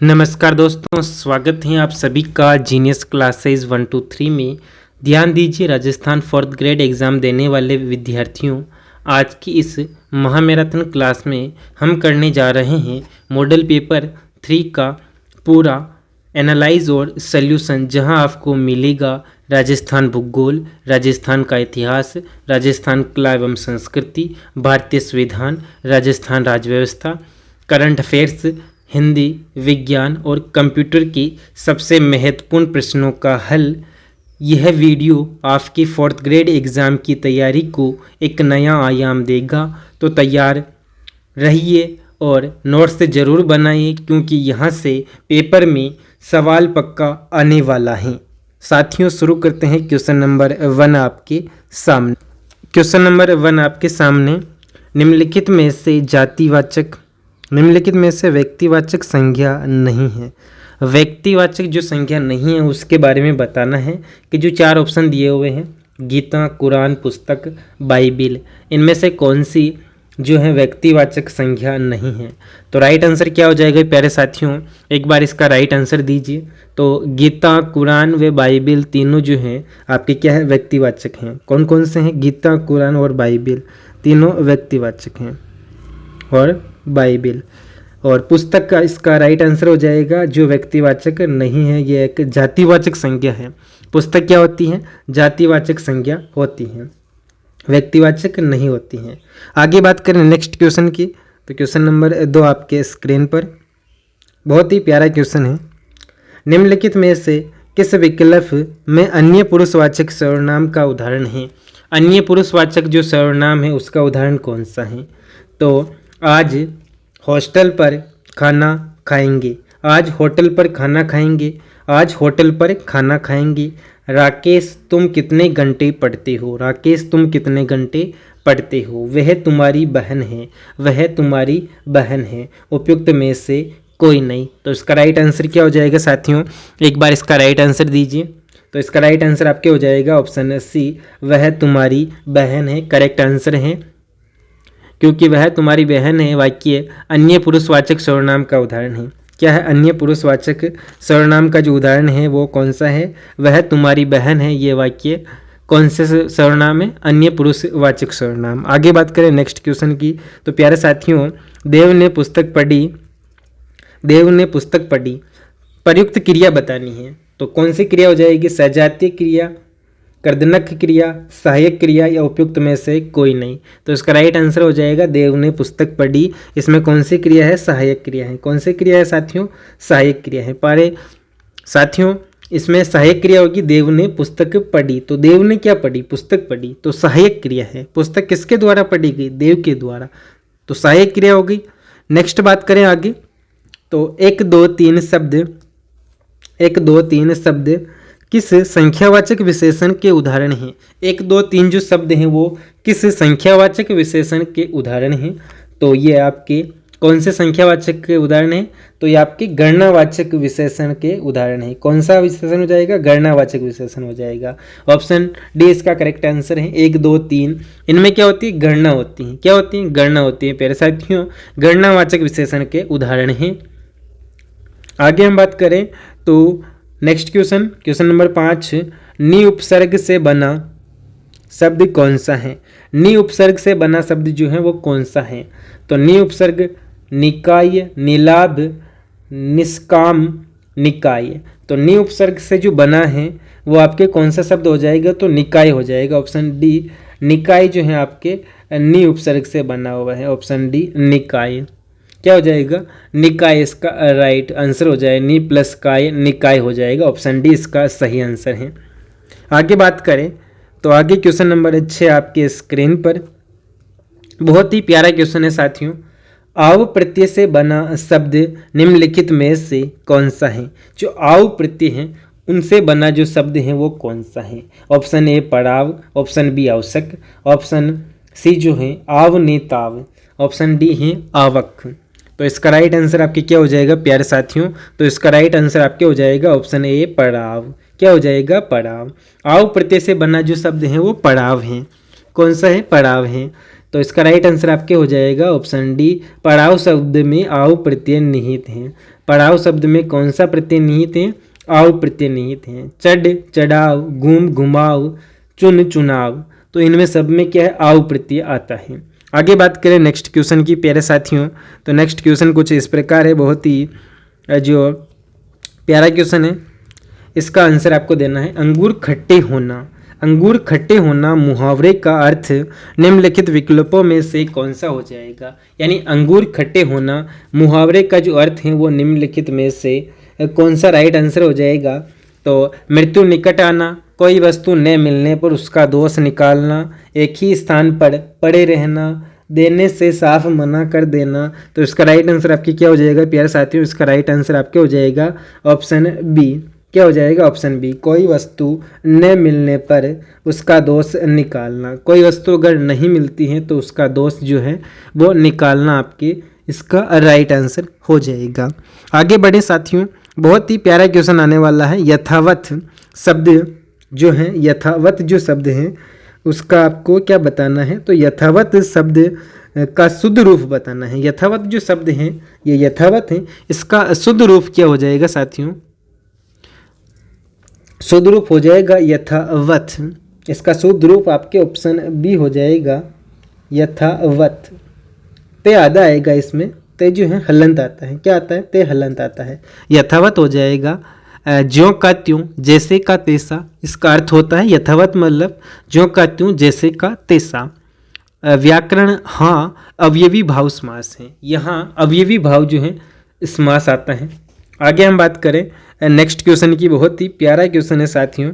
नमस्कार दोस्तों, स्वागत है आप सभी का जीनियस क्लासेस 1 2 3 में। ध्यान दीजिए, राजस्थान 4th ग्रेड एग्ज़ाम देने वाले विद्यार्थियों, आज की इस महामैराथन क्लास में हम करने जा रहे हैं मॉडल पेपर 3 का पूरा एनालाइज और सल्यूशन, जहां आपको मिलेगा राजस्थान भूगोल, राजस्थान का इतिहास, राजस्थान कला एवं संस्कृति, भारतीय संविधान, राजस्थान राज्य व्यवस्था, करंट अफेयर्स, हिंदी, विज्ञान और कंप्यूटर की सबसे महत्वपूर्ण प्रश्नों का हल। यह वीडियो आपकी 4th ग्रेड एग्ज़ाम की तैयारी को एक नया आयाम देगा, तो तैयार रहिए और नोट्स ज़रूर बनाइए, क्योंकि यहाँ से पेपर में सवाल पक्का आने वाला है। साथियों, शुरू करते हैं क्वेश्चन नंबर 1 आपके सामने। क्वेश्चन नंबर 1 आपके सामने, निम्नलिखित में से व्यक्तिवाचक संज्ञा नहीं है। व्यक्तिवाचक जो संज्ञा नहीं है उसके बारे में बताना है कि जो 4 ऑप्शन दिए हुए हैं, गीता, कुरान, पुस्तक, बाइबिल, इनमें से कौन सी जो है व्यक्तिवाचक संज्ञा नहीं है। तो राइट आंसर क्या हो जाएगा प्यारे साथियों, एक बार इसका राइट आंसर दीजिए। तो गीता, कुरान व बाइबिल तीनों जो हैं आपके क्या है, व्यक्तिवाचक हैं। कौन कौन से हैं? गीता, कुरान और बाइबिल तीनों व्यक्तिवाचक हैं। और बाइबिल और पुस्तक का इसका राइट आंसर हो जाएगा जो व्यक्तिवाचक नहीं है, ये एक जातिवाचक संज्ञा है। पुस्तक क्या होती है? जातिवाचक संज्ञा होती है, व्यक्तिवाचक नहीं होती हैं। आगे बात करें नेक्स्ट क्वेश्चन की, तो क्वेश्चन नंबर 2 आपके स्क्रीन पर, बहुत ही प्यारा क्वेश्चन है। निम्नलिखित में से किस विकल्प में अन्य पुरुषवाचक सर्वनाम का उदाहरण है? अन्य पुरुषवाचक जो सर्वनाम है उसका उदाहरण कौन सा है? तो आज हॉस्टल पर खाना खाएंगे, आज होटल पर खाना खाएंगे, आज होटल पर खाना खाएंगे। राकेश तुम कितने घंटे पढ़ते हो? राकेश तुम कितने घंटे पढ़ते हो? वह तुम्हारी बहन है, वह तुम्हारी बहन है। उपयुक्त में से कोई नहीं। तो इसका राइट आंसर क्या हो जाएगा साथियों, एक बार इसका राइट आंसर दीजिए। तो इसका राइट आंसर आपके हो जाएगा ऑप्शन सी, वह तुम्हारी बहन है। करेक्ट आंसर है, क्योंकि वह तुम्हारी बहन है वाक्य अन्य पुरुषवाचक सर्वनाम का उदाहरण है। क्या है अन्य पुरुषवाचक सर्वनाम का जो उदाहरण है वो कौन सा है? वह तुम्हारी बहन है। ये वाक्य कौन से सर्वनाम है? अन्य पुरुषवाचक सर्वनाम। आगे बात करें नेक्स्ट क्वेश्चन की, तो प्यारे साथियों, देव ने पुस्तक पढ़ी, प्रयुक्त क्रिया बतानी है। तो कौन सी क्रिया हो जाएगी? सजातीय क्रिया, कर्दनक क्रिया, सहायक क्रिया या उपयुक्त में से कोई नहीं। तो इसका राइट आंसर हो जाएगा देव ने पुस्तक पढ़ी। इसमें कौन सी क्रिया है? सहायक क्रिया है। कौन सी क्रिया है साथियों? सहायक क्रिया है। पारे साथियों, इसमें सहायक क्रिया होगी देव ने पुस्तक पढ़ी। तो देव ने क्या पढ़ी? पुस्तक पढ़ी, तो सहायक क्रिया है। पुस्तक किसके द्वारा पढ़ी गई? देव के द्वारा, तो सहायक क्रिया हो गई। नेक्स्ट बात करें आगे, तो 1 2 3 शब्द किस संख्यावाचक विशेषण के उदाहरण हैं? 1 2 3 जो शब्द हैं वो किस संख्यावाचक विशेषण के उदाहरण हैं? तो ये आपके कौन से संख्यावाचक के उदाहरण हैं? तो ये आपके गणनावाचक विशेषण के उदाहरण हैं। कौन सा विशेषण हो जाएगा? गणनावाचक विशेषण हो जाएगा। ऑप्शन डी इसका करेक्ट आंसर है। 1 2 3 इनमें क्या होती है? गणना होती है। क्या होती है? गणना होती है। प्यारे साथियों, गणनावाचक विशेषण के उदाहरण हैं। आगे हम बात करें तो नेक्स्ट क्वेश्चन नंबर 5, नि उपसर्ग से बना शब्द कौन सा है? नि उपसर्ग से बना शब्द जो है वो कौन सा है? तो नि उपसर्ग निकाय, निलाभ, निष्काम, निकाय। तो नि उपसर्ग से जो बना है वो आपके कौन सा शब्द हो जाएगा? तो निकाय हो जाएगा। ऑप्शन डी, निकाय जो है आपके नि उपसर्ग से बना हुआ है। ऑप्शन डी, निकाय। क्या हो जाएगा? निकाय इसका राइट आंसर हो जाए। नि प्लस काय, निकाय हो जाएगा। ऑप्शन डी इसका सही आंसर है। आगे बात करें तो आगे क्वेश्चन नंबर 6 आपके स्क्रीन पर, बहुत ही प्यारा क्वेश्चन है साथियों। आव प्रत्यय से बना शब्द निम्नलिखित में से कौन सा है? जो आव प्रत्यय है उनसे बना जो शब्द है वो कौन सा है? ऑप्शन ए पड़ाव, ऑप्शन बी आवश्यक, ऑप्शन सी जो है आव ने ताव, ऑप्शन डी है आवक। तो इसका राइट आंसर आपके क्या हो जाएगा प्यारे साथियों? तो इसका राइट आंसर आपके हो जाएगा ऑप्शन ए पड़ाव। क्या हो जाएगा? पड़ाव। आव प्रत्यय से बना जो शब्द है वो पड़ाव है। कौन सा है? पड़ाव है। तो इसका राइट आंसर आपके हो जाएगा ऑप्शन डी, पड़ाव शब्द में आव प्रत्यय निहित हैं। पड़ाव शब्द में कौन सा प्रत्यय निहित है? आव प्रत्यय निहित हैं। चढ़ चढ़ाव, घूम घुमाव, चुन चुनाव, तो इनमें सब में क्या है? आव प्रत्यय आता है। आगे बात करें नेक्स्ट क्वेश्चन की प्यारे साथियों, तो नेक्स्ट क्वेश्चन कुछ इस प्रकार है, बहुत ही जो प्यारा क्वेश्चन है। इसका आंसर आपको देना है अंगूर खट्टे होना। अंगूर खट्टे होना मुहावरे का अर्थ निम्नलिखित विकल्पों में से कौन सा हो जाएगा? यानी अंगूर खट्टे होना मुहावरे का जो अर्थ है वो निम्नलिखित में से कौन सा राइट आंसर हो जाएगा? तो मृत्यु निकट आना, कोई वस्तु न मिलने पर उसका दोष निकालना, एक ही स्थान पर पड़े रहना, देने से साफ मना कर देना। तो इसका राइट आंसर आपकी क्या हो जाएगा प्यारे साथियों? इसका राइट आंसर आपके हो जाएगा ऑप्शन बी। क्या हो जाएगा? ऑप्शन बी, कोई वस्तु न मिलने पर उसका दोष निकालना। कोई वस्तु अगर नहीं मिलती है तो उसका दोष जो है वो निकालना आपके इसका राइट आंसर हो जाएगा। आगे बढ़े साथियों, बहुत ही प्यारा क्वेश्चन आने वाला है। यथावत शब्द जो है, यथावत जो शब्द है उसका आपको क्या बताना है? तो यथावत शब्द का शुद्ध रूप बताना है। यथावत जो शब्द है ये यथावत है, इसका शुद्ध रूप क्या हो जाएगा साथियों? शुद्ध रूप हो जाएगा यथावत। इसका शुद्ध रूप आपके ऑप्शन बी हो जाएगा यथावत। ते आधा आएगा इसमें, ते जो है हलंत आता है। क्या आता है? ते हलंत आता है। यथावत हो जाएगा ज्यों का त्यों, जैसे का तैसा। इसका अर्थ होता है यथावत मतलब ज्यों का त्यों, जैसे का तैसा। व्याकरण हाँ अवयवी भाव समास है, यहाँ अवयवी भाव जो है समास आता है। आगे हम बात करें नेक्स्ट क्वेश्चन की। बहुत ही प्यारा क्वेश्चन है साथियों,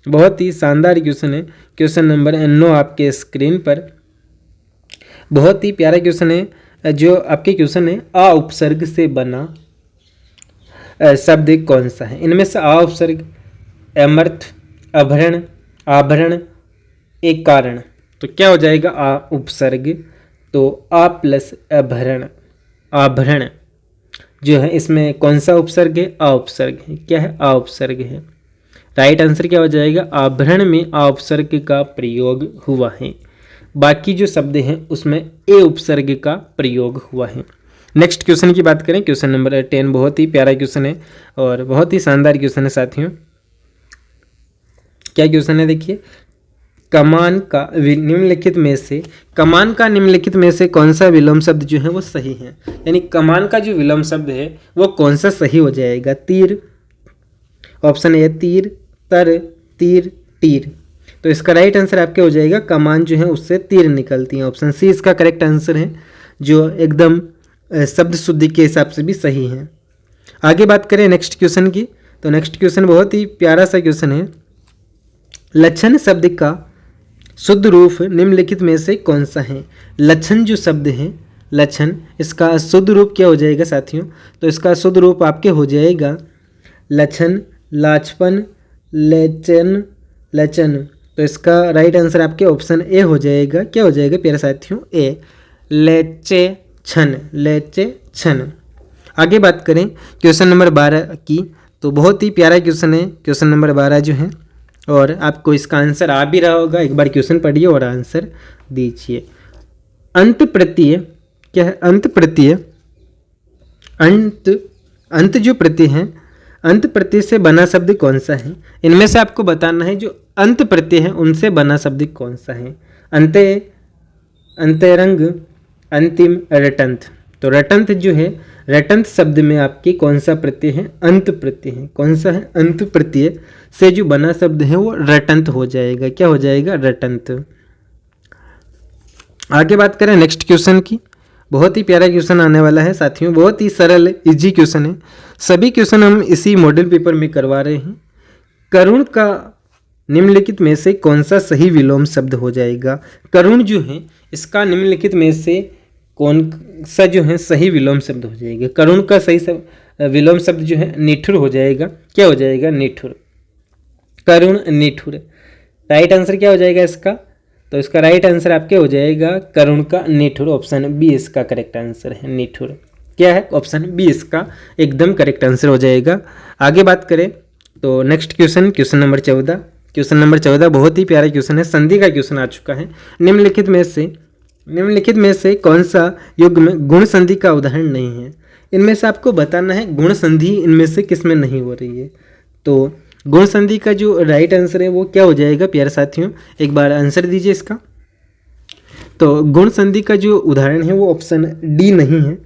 बहुत ही शानदार क्वेश्चन है। क्वेश्चन नंबर 9 आपके स्क्रीन पर। बहुत ही प्यारा क्वेश्चन है जो आपके क्वेश्चन है, आ उपसर्ग से बना शब्द कौन सा है? इनमें से आ उपसर्ग, अमर्थ, अभरण, आभरण, एक कारण। तो क्या हो जाएगा? आ उपसर्ग। तो आ प्लस अभरण, आभरण जो है इसमें कौन सा उपसर्ग है? आ उपसर्ग है। क्या है? आ उपसर्ग है। राइट आंसर क्या हो जाएगा? आभरण में आ उपसर्ग का प्रयोग हुआ है। बाकी जो शब्द हैं उसमें ए उपसर्ग का प्रयोग हुआ है। नेक्स्ट क्वेश्चन की बात करें, क्वेश्चन नंबर 10। बहुत ही प्यारा क्वेश्चन है और बहुत ही शानदार क्वेश्चन है साथियों। क्या क्वेश्चन है देखिए, कमान का निम्नलिखित में से, कमान का निम्नलिखित में से कौन सा विलोम शब्द जो है वो सही है? यानी कमान का जो विलोम शब्द है वो कौन सा सही हो जाएगा? तीर, ऑप्शन ए तीर, तर, तीर, तीर। तो इसका राइट आंसर आपके हो जाएगा कमान जो है उससे तीर निकलती हैं। ऑप्शन सी इसका करेक्ट आंसर है, जो एकदम शब्द शुद्धि के हिसाब से भी सही है। आगे बात करें नेक्स्ट क्वेश्चन की, तो नेक्स्ट क्वेश्चन बहुत ही प्यारा सा क्वेश्चन है। लक्षण शब्द का शुद्ध रूप निम्नलिखित में से कौन सा है? लक्षण जो शब्द है, लक्षण, इसका शुद्ध रूप क्या हो जाएगा साथियों? तो इसका शुद्ध रूप आपके हो जाएगा लक्षण, लाचपन, लेचन, लचन। तो इसका राइट आंसर आपके ऑप्शन ए हो जाएगा। क्या हो जाएगा प्यारे साथियों? ए, लेचे छन, लेचे छन। आगे बात करें क्वेश्चन नंबर 12 की, तो बहुत ही प्यारा क्वेश्चन है क्वेश्चन नंबर 12 जो है, और आपको इसका आंसर आ भी रहा होगा। एक बार क्वेश्चन पढ़िए और आंसर दीजिए। अंत प्रत्यय क्या है? अंत प्रत्यय, अंत जो प्रत्यय है, अंत प्रत्यय से बना शब्द कौन सा है? इनमें से आपको बताना है जो अंत प्रत्यय है उनसे बना शब्द कौन सा है? अंत्य, अंतरंग, अंतिम, रटंत। तो रटंत जो है, रटंत शब्द में आपकी कौन सा प्रत्यय है? अंत प्रत्यय है। कौन सा है? अंत प्रत्यय से जो बना शब्द है वो रटंत हो जाएगा। क्या हो जाएगा? रटंत। आगे बात करें नेक्स्ट क्वेश्चन की। बहुत ही प्यारा क्वेश्चन आने वाला है साथियों, बहुत ही सरल इजी क्वेश्चन है। सभी क्वेश्चन हम इसी मॉडल पेपर में करवा रहे हैं। करुण का निम्नलिखित में से कौन सा सही विलोम शब्द हो जाएगा? करुण जो है इसका निम्नलिखित में से कौन सा जो है सही विलोम शब्द हो जाएगा? करुण का सही विलोम शब्द जो है निठुर हो जाएगा। क्या हो जाएगा? निठुर, करुण, निठुर। राइट आंसर क्या हो जाएगा इसका? तो इसका राइट आंसर आपके हो जाएगा करुण का निठुर। ऑप्शन बी इसका करेक्ट आंसर है, निठुर। क्या है? ऑप्शन बी इसका एकदम करेक्ट आंसर हो जाएगा। आगे बात करें तो next question, question number 14। Question number 14 बहुत ही प्यारा क्वेश्चन है, संधि का क्वेश्चन आ चुका है। निम्नलिखित में से निम्नलिखित में से कौन सा युग्म में गुण संधि का उदाहरण नहीं है? इनमें से आपको बताना है गुण संधि इनमें से किस में नहीं हो रही है। तो गुण संधि का जो राइट आंसर है वो क्या हो जाएगा प्यारे साथियों, एक बार आंसर दीजिए इसका। तो गुण संधि का जो उदाहरण है वो ऑप्शन डी नहीं है,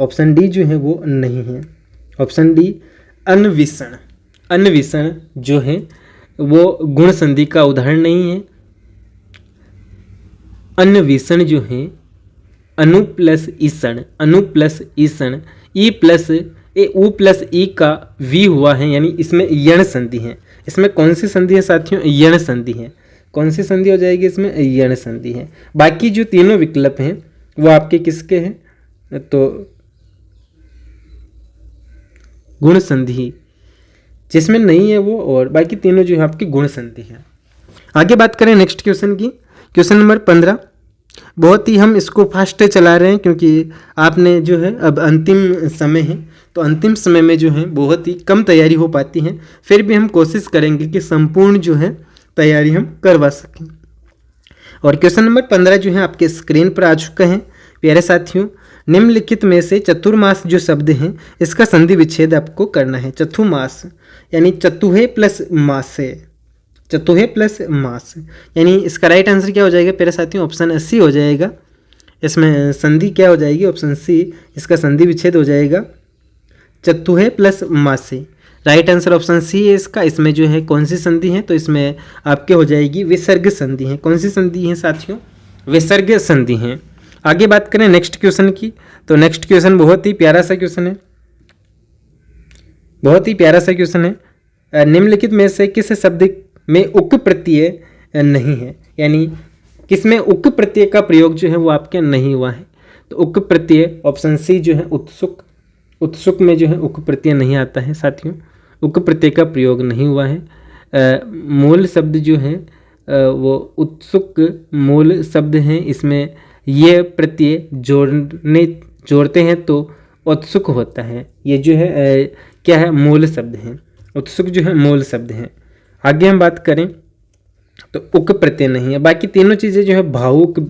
ऑप्शन डी जो है वो नहीं है। ऑप्शन डी अन्विषण, अन्विषण जो है वो गुण संधि का उदाहरण नहीं है। अन्विषण जो है अनु प्लस ईषण, अनु प्लस ईषण, ई प्लस उ प्लस ई का वी हुआ है, यानी इसमें यण संधि है। इसमें कौन सी संधि है साथियों? यण संधि है। कौन सी संधि हो जाएगी इसमें? यण संधि है। बाकी जो तीनों विकल्प हैं वो आपके किसके हैं? तो गुण संधि जिसमें नहीं है वो, और बाकी तीनों जो है आपकी गुण संधि है। आगे बात करें नेक्स्ट क्वेश्चन की, क्वेश्चन नंबर 15। बहुत ही हम इसको फास्ट चला रहे हैं क्योंकि आपने जो है अब अंतिम समय है, तो अंतिम समय में जो है बहुत ही कम तैयारी हो पाती है, फिर भी हम कोशिश करेंगे कि संपूर्ण जो है तैयारी हम करवा सकें। और क्वेश्चन नंबर 15 जो है आपके स्क्रीन पर आ चुका है प्यारे साथियों। निम्नलिखित में से चतुर्मास जो शब्द हैं इसका संधि विच्छेद आपको करना है। चतुर्मास यानी चतुहे प्लस मास से, चतुहे प्लस मास, यानी इसका राइट आंसर क्या हो जाएगा प्यारे साथियों? ऑप्शन सी हो जाएगा। इसमें संधि क्या हो जाएगी? ऑप्शन सी, इसका संधि विच्छेद हो जाएगा चतुहे प्लस मास से। राइट आंसर ऑप्शन सी है इसका। इसमें जो है कौन सी संधि है? तो इसमें आपके हो जाएगी विसर्ग संधि है। कौन सी संधि है साथियों? विसर्ग संधि है। आगे बात करें नेक्स्ट क्वेश्चन की, तो नेक्स्ट क्वेश्चन बहुत ही प्यारा सा क्वेश्चन है, बहुत ही प्यारा सा क्वेश्चन है। निम्नलिखित में से किस शब्द में उक प्रत्यय नहीं है? यानी किसमें उक प्रत्यय का प्रयोग जो है वो आपके नहीं हुआ है? तो उक प्रत्यय ऑप्शन सी जो है उत्सुक, उत्सुक में जो है उक प्रत्यय नहीं आता है साथियों, उक प्रत्यय का प्रयोग नहीं हुआ है। मूल शब्द जो है वो उत्सुक मूल शब्द हैं, इसमें ये प्रत्यय जोड़ते हैं तो उत्सुक होता है। ये जो है क्या है? मूल शब्द हैं। उत्सुक जो है मूल शब्द हैं। आगे हम बात करें तो उक प्रत्यय नहीं है। बाकी तीनों चीज़ें जो है भावुक,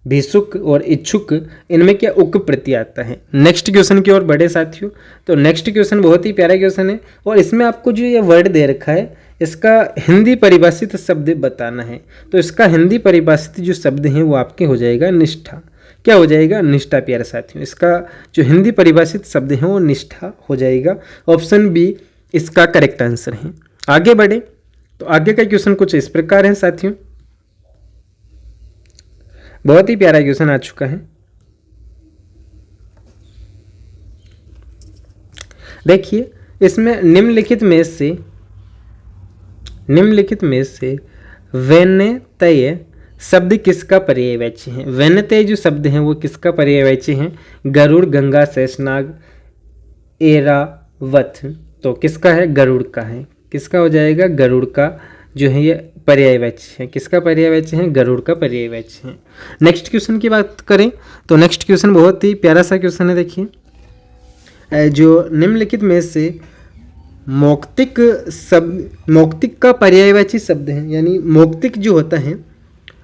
भिषुक और इच्छुक, इनमें क्या उक प्रत्यय आता है। नेक्स्ट क्वेश्चन की ओर बढ़े साथियों, तो नेक्स्ट क्वेश्चन बहुत ही प्यारा क्वेश्चन है और इसमें आपको जो ये वर्ड दे रखा है इसका हिंदी परिभाषित शब्द बताना है। तो इसका हिंदी परिभाषित जो शब्द हैं वो आपके हो जाएगा निष्ठा। क्या हो जाएगा? निष्ठा प्यारे साथियों। इसका जो हिंदी परिभाषित शब्द है वो निष्ठा हो जाएगा। ऑप्शन बी इसका करेक्ट आंसर है। आगे बढ़े तो आगे का क्वेश्चन कुछ इस प्रकार है साथियों, बहुत ही प्यारा क्वेश्चन आ चुका है। देखिए इसमें निम्नलिखित में से वैनतेय शब्द किसका पर्यायवाची है? वैनतेय जो शब्द हैं वो किसका पर्यायवाची हैं? गरुड़, गंगा, शेषनाग, एरावत। तो किसका है? गरुड़ का है। किसका हो जाएगा? गरुड़ का जो है ये पर्यायवाची है। किसका पर्यायवाची है? गरुड़ का पर्यायवाची है। नेक्स्ट क्वेश्चन की बात करें तो नेक्स्ट क्वेश्चन बहुत ही प्यारा सा क्वेश्चन है। देखिए जो निम्नलिखित में से मौक्तिक शब्द, मौक्तिक का पर्यायवाची शब्द है, यानी मौक्तिक जो होता है,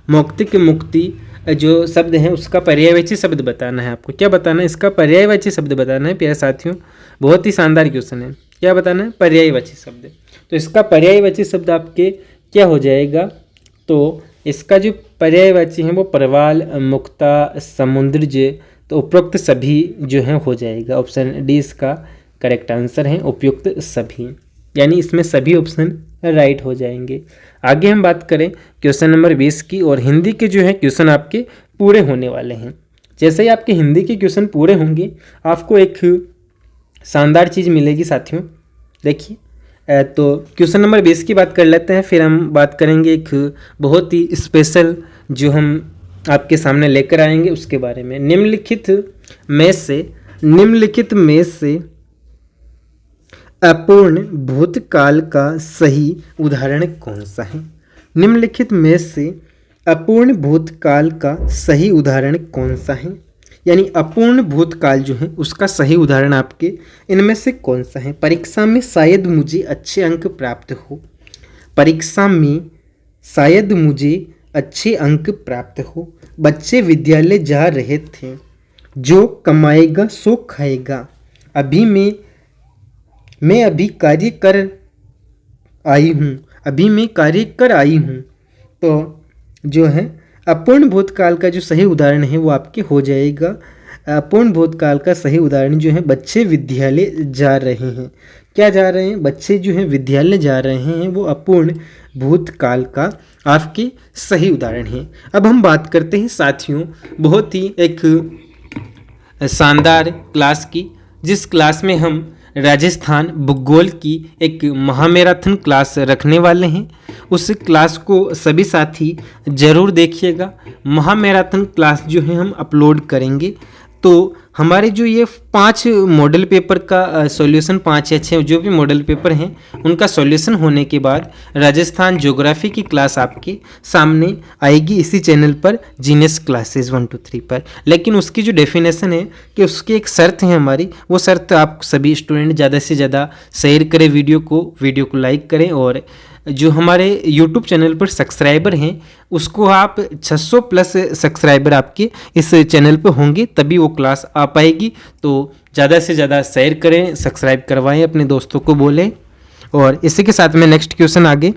मौक्तिक मुक्ति जो शब्द है उसका पर्यायवाची शब्द बताना है आपको। क्या बताना है? इसका पर्यायवाची शब्द बताना है प्यारे साथियों। बहुत ही शानदार क्वेश्चन है। क्या बताना है? पर्यायवाची शब्द। तो इसका पर्यायवाची शब्द आपके क्या हो जाएगा? तो इसका जो पर्यायवाची है वो प्रवाल, मुक्ता, समुद्रज, तो उपयुक्त सभी जो है हो जाएगा। ऑप्शन डी इसका करेक्ट आंसर है, उपयुक्त सभी, यानी इसमें सभी ऑप्शन राइट हो जाएंगे। आगे हम बात करें क्वेश्चन नंबर 20 की, और हिंदी के जो है क्वेश्चन आपके पूरे होने वाले हैं। जैसे ही आपके हिंदी के क्वेश्चन पूरे होंगे आपको एक शानदार चीज़ मिलेगी साथियों। देखिए तो क्वेश्चन नंबर 20 की बात कर लेते हैं, फिर हम बात करेंगे एक बहुत ही स्पेशल जो हम आपके सामने लेकर आएंगे उसके बारे में। निम्नलिखित में से अपूर्ण भूतकाल का सही उदाहरण कौन सा है? निम्नलिखित में से अपूर्ण भूतकाल का सही उदाहरण कौन सा है? यानी अपूर्ण भूतकाल जो है उसका सही उदाहरण आपके इनमें से कौन सा है? परीक्षा में शायद मुझे अच्छे अंक प्राप्त हो, परीक्षा में शायद मुझे अच्छे अंक प्राप्त हो। बच्चे विद्यालय जा रहे थे। जो कमाएगा सो खाएगा। मैं अभी कार्य कर आई हूँ। अभी मैं कार्य कर आई हूँ। तो जो है अपूर्ण भूतकाल का जो सही उदाहरण है वो आपके हो जाएगा। अपूर्ण भूतकाल का सही उदाहरण जो है बच्चे विद्यालय जा रहे हैं। क्या जा रहे हैं? बच्चे जो है विद्यालय जा रहे हैं, वो अपूर्ण भूतकाल का आपके सही उदाहरण है। अब हम बात करते हैं साथियों बहुत ही एक शानदार क्लास की, जिस क्लास में हम राजस्थान भूगोल की एक महामैराथन क्लास रखने वाले हैं। उस क्लास को सभी साथी ज़रूर देखिएगा। महामैराथन क्लास जो है हम अपलोड करेंगे, तो हमारे जो ये 5 मॉडल पेपर का सॉल्यूशन, 5 या 6 जो भी मॉडल पेपर हैं उनका सॉल्यूशन होने के बाद राजस्थान ज्योग्राफी की क्लास आपके सामने आएगी इसी चैनल पर, जीनियस क्लासेस 1 to 3 पर। लेकिन उसकी जो डेफिनेशन है कि उसकी एक शर्त है हमारी, वो शर्त आप सभी स्टूडेंट ज़्यादा से ज़्यादा शेयर करें वीडियो को लाइक करें, और जो हमारे YouTube चैनल पर सब्सक्राइबर हैं उसको आप 600 प्लस सब्सक्राइबर आपके इस चैनल पर होंगे तभी वो क्लास आ पाएगी। तो ज़्यादा से ज़्यादा शेयर करें, सब्सक्राइब करवाएं, अपने दोस्तों को बोलें। और इसी के साथ में नेक्स्ट क्वेश्चन आगे,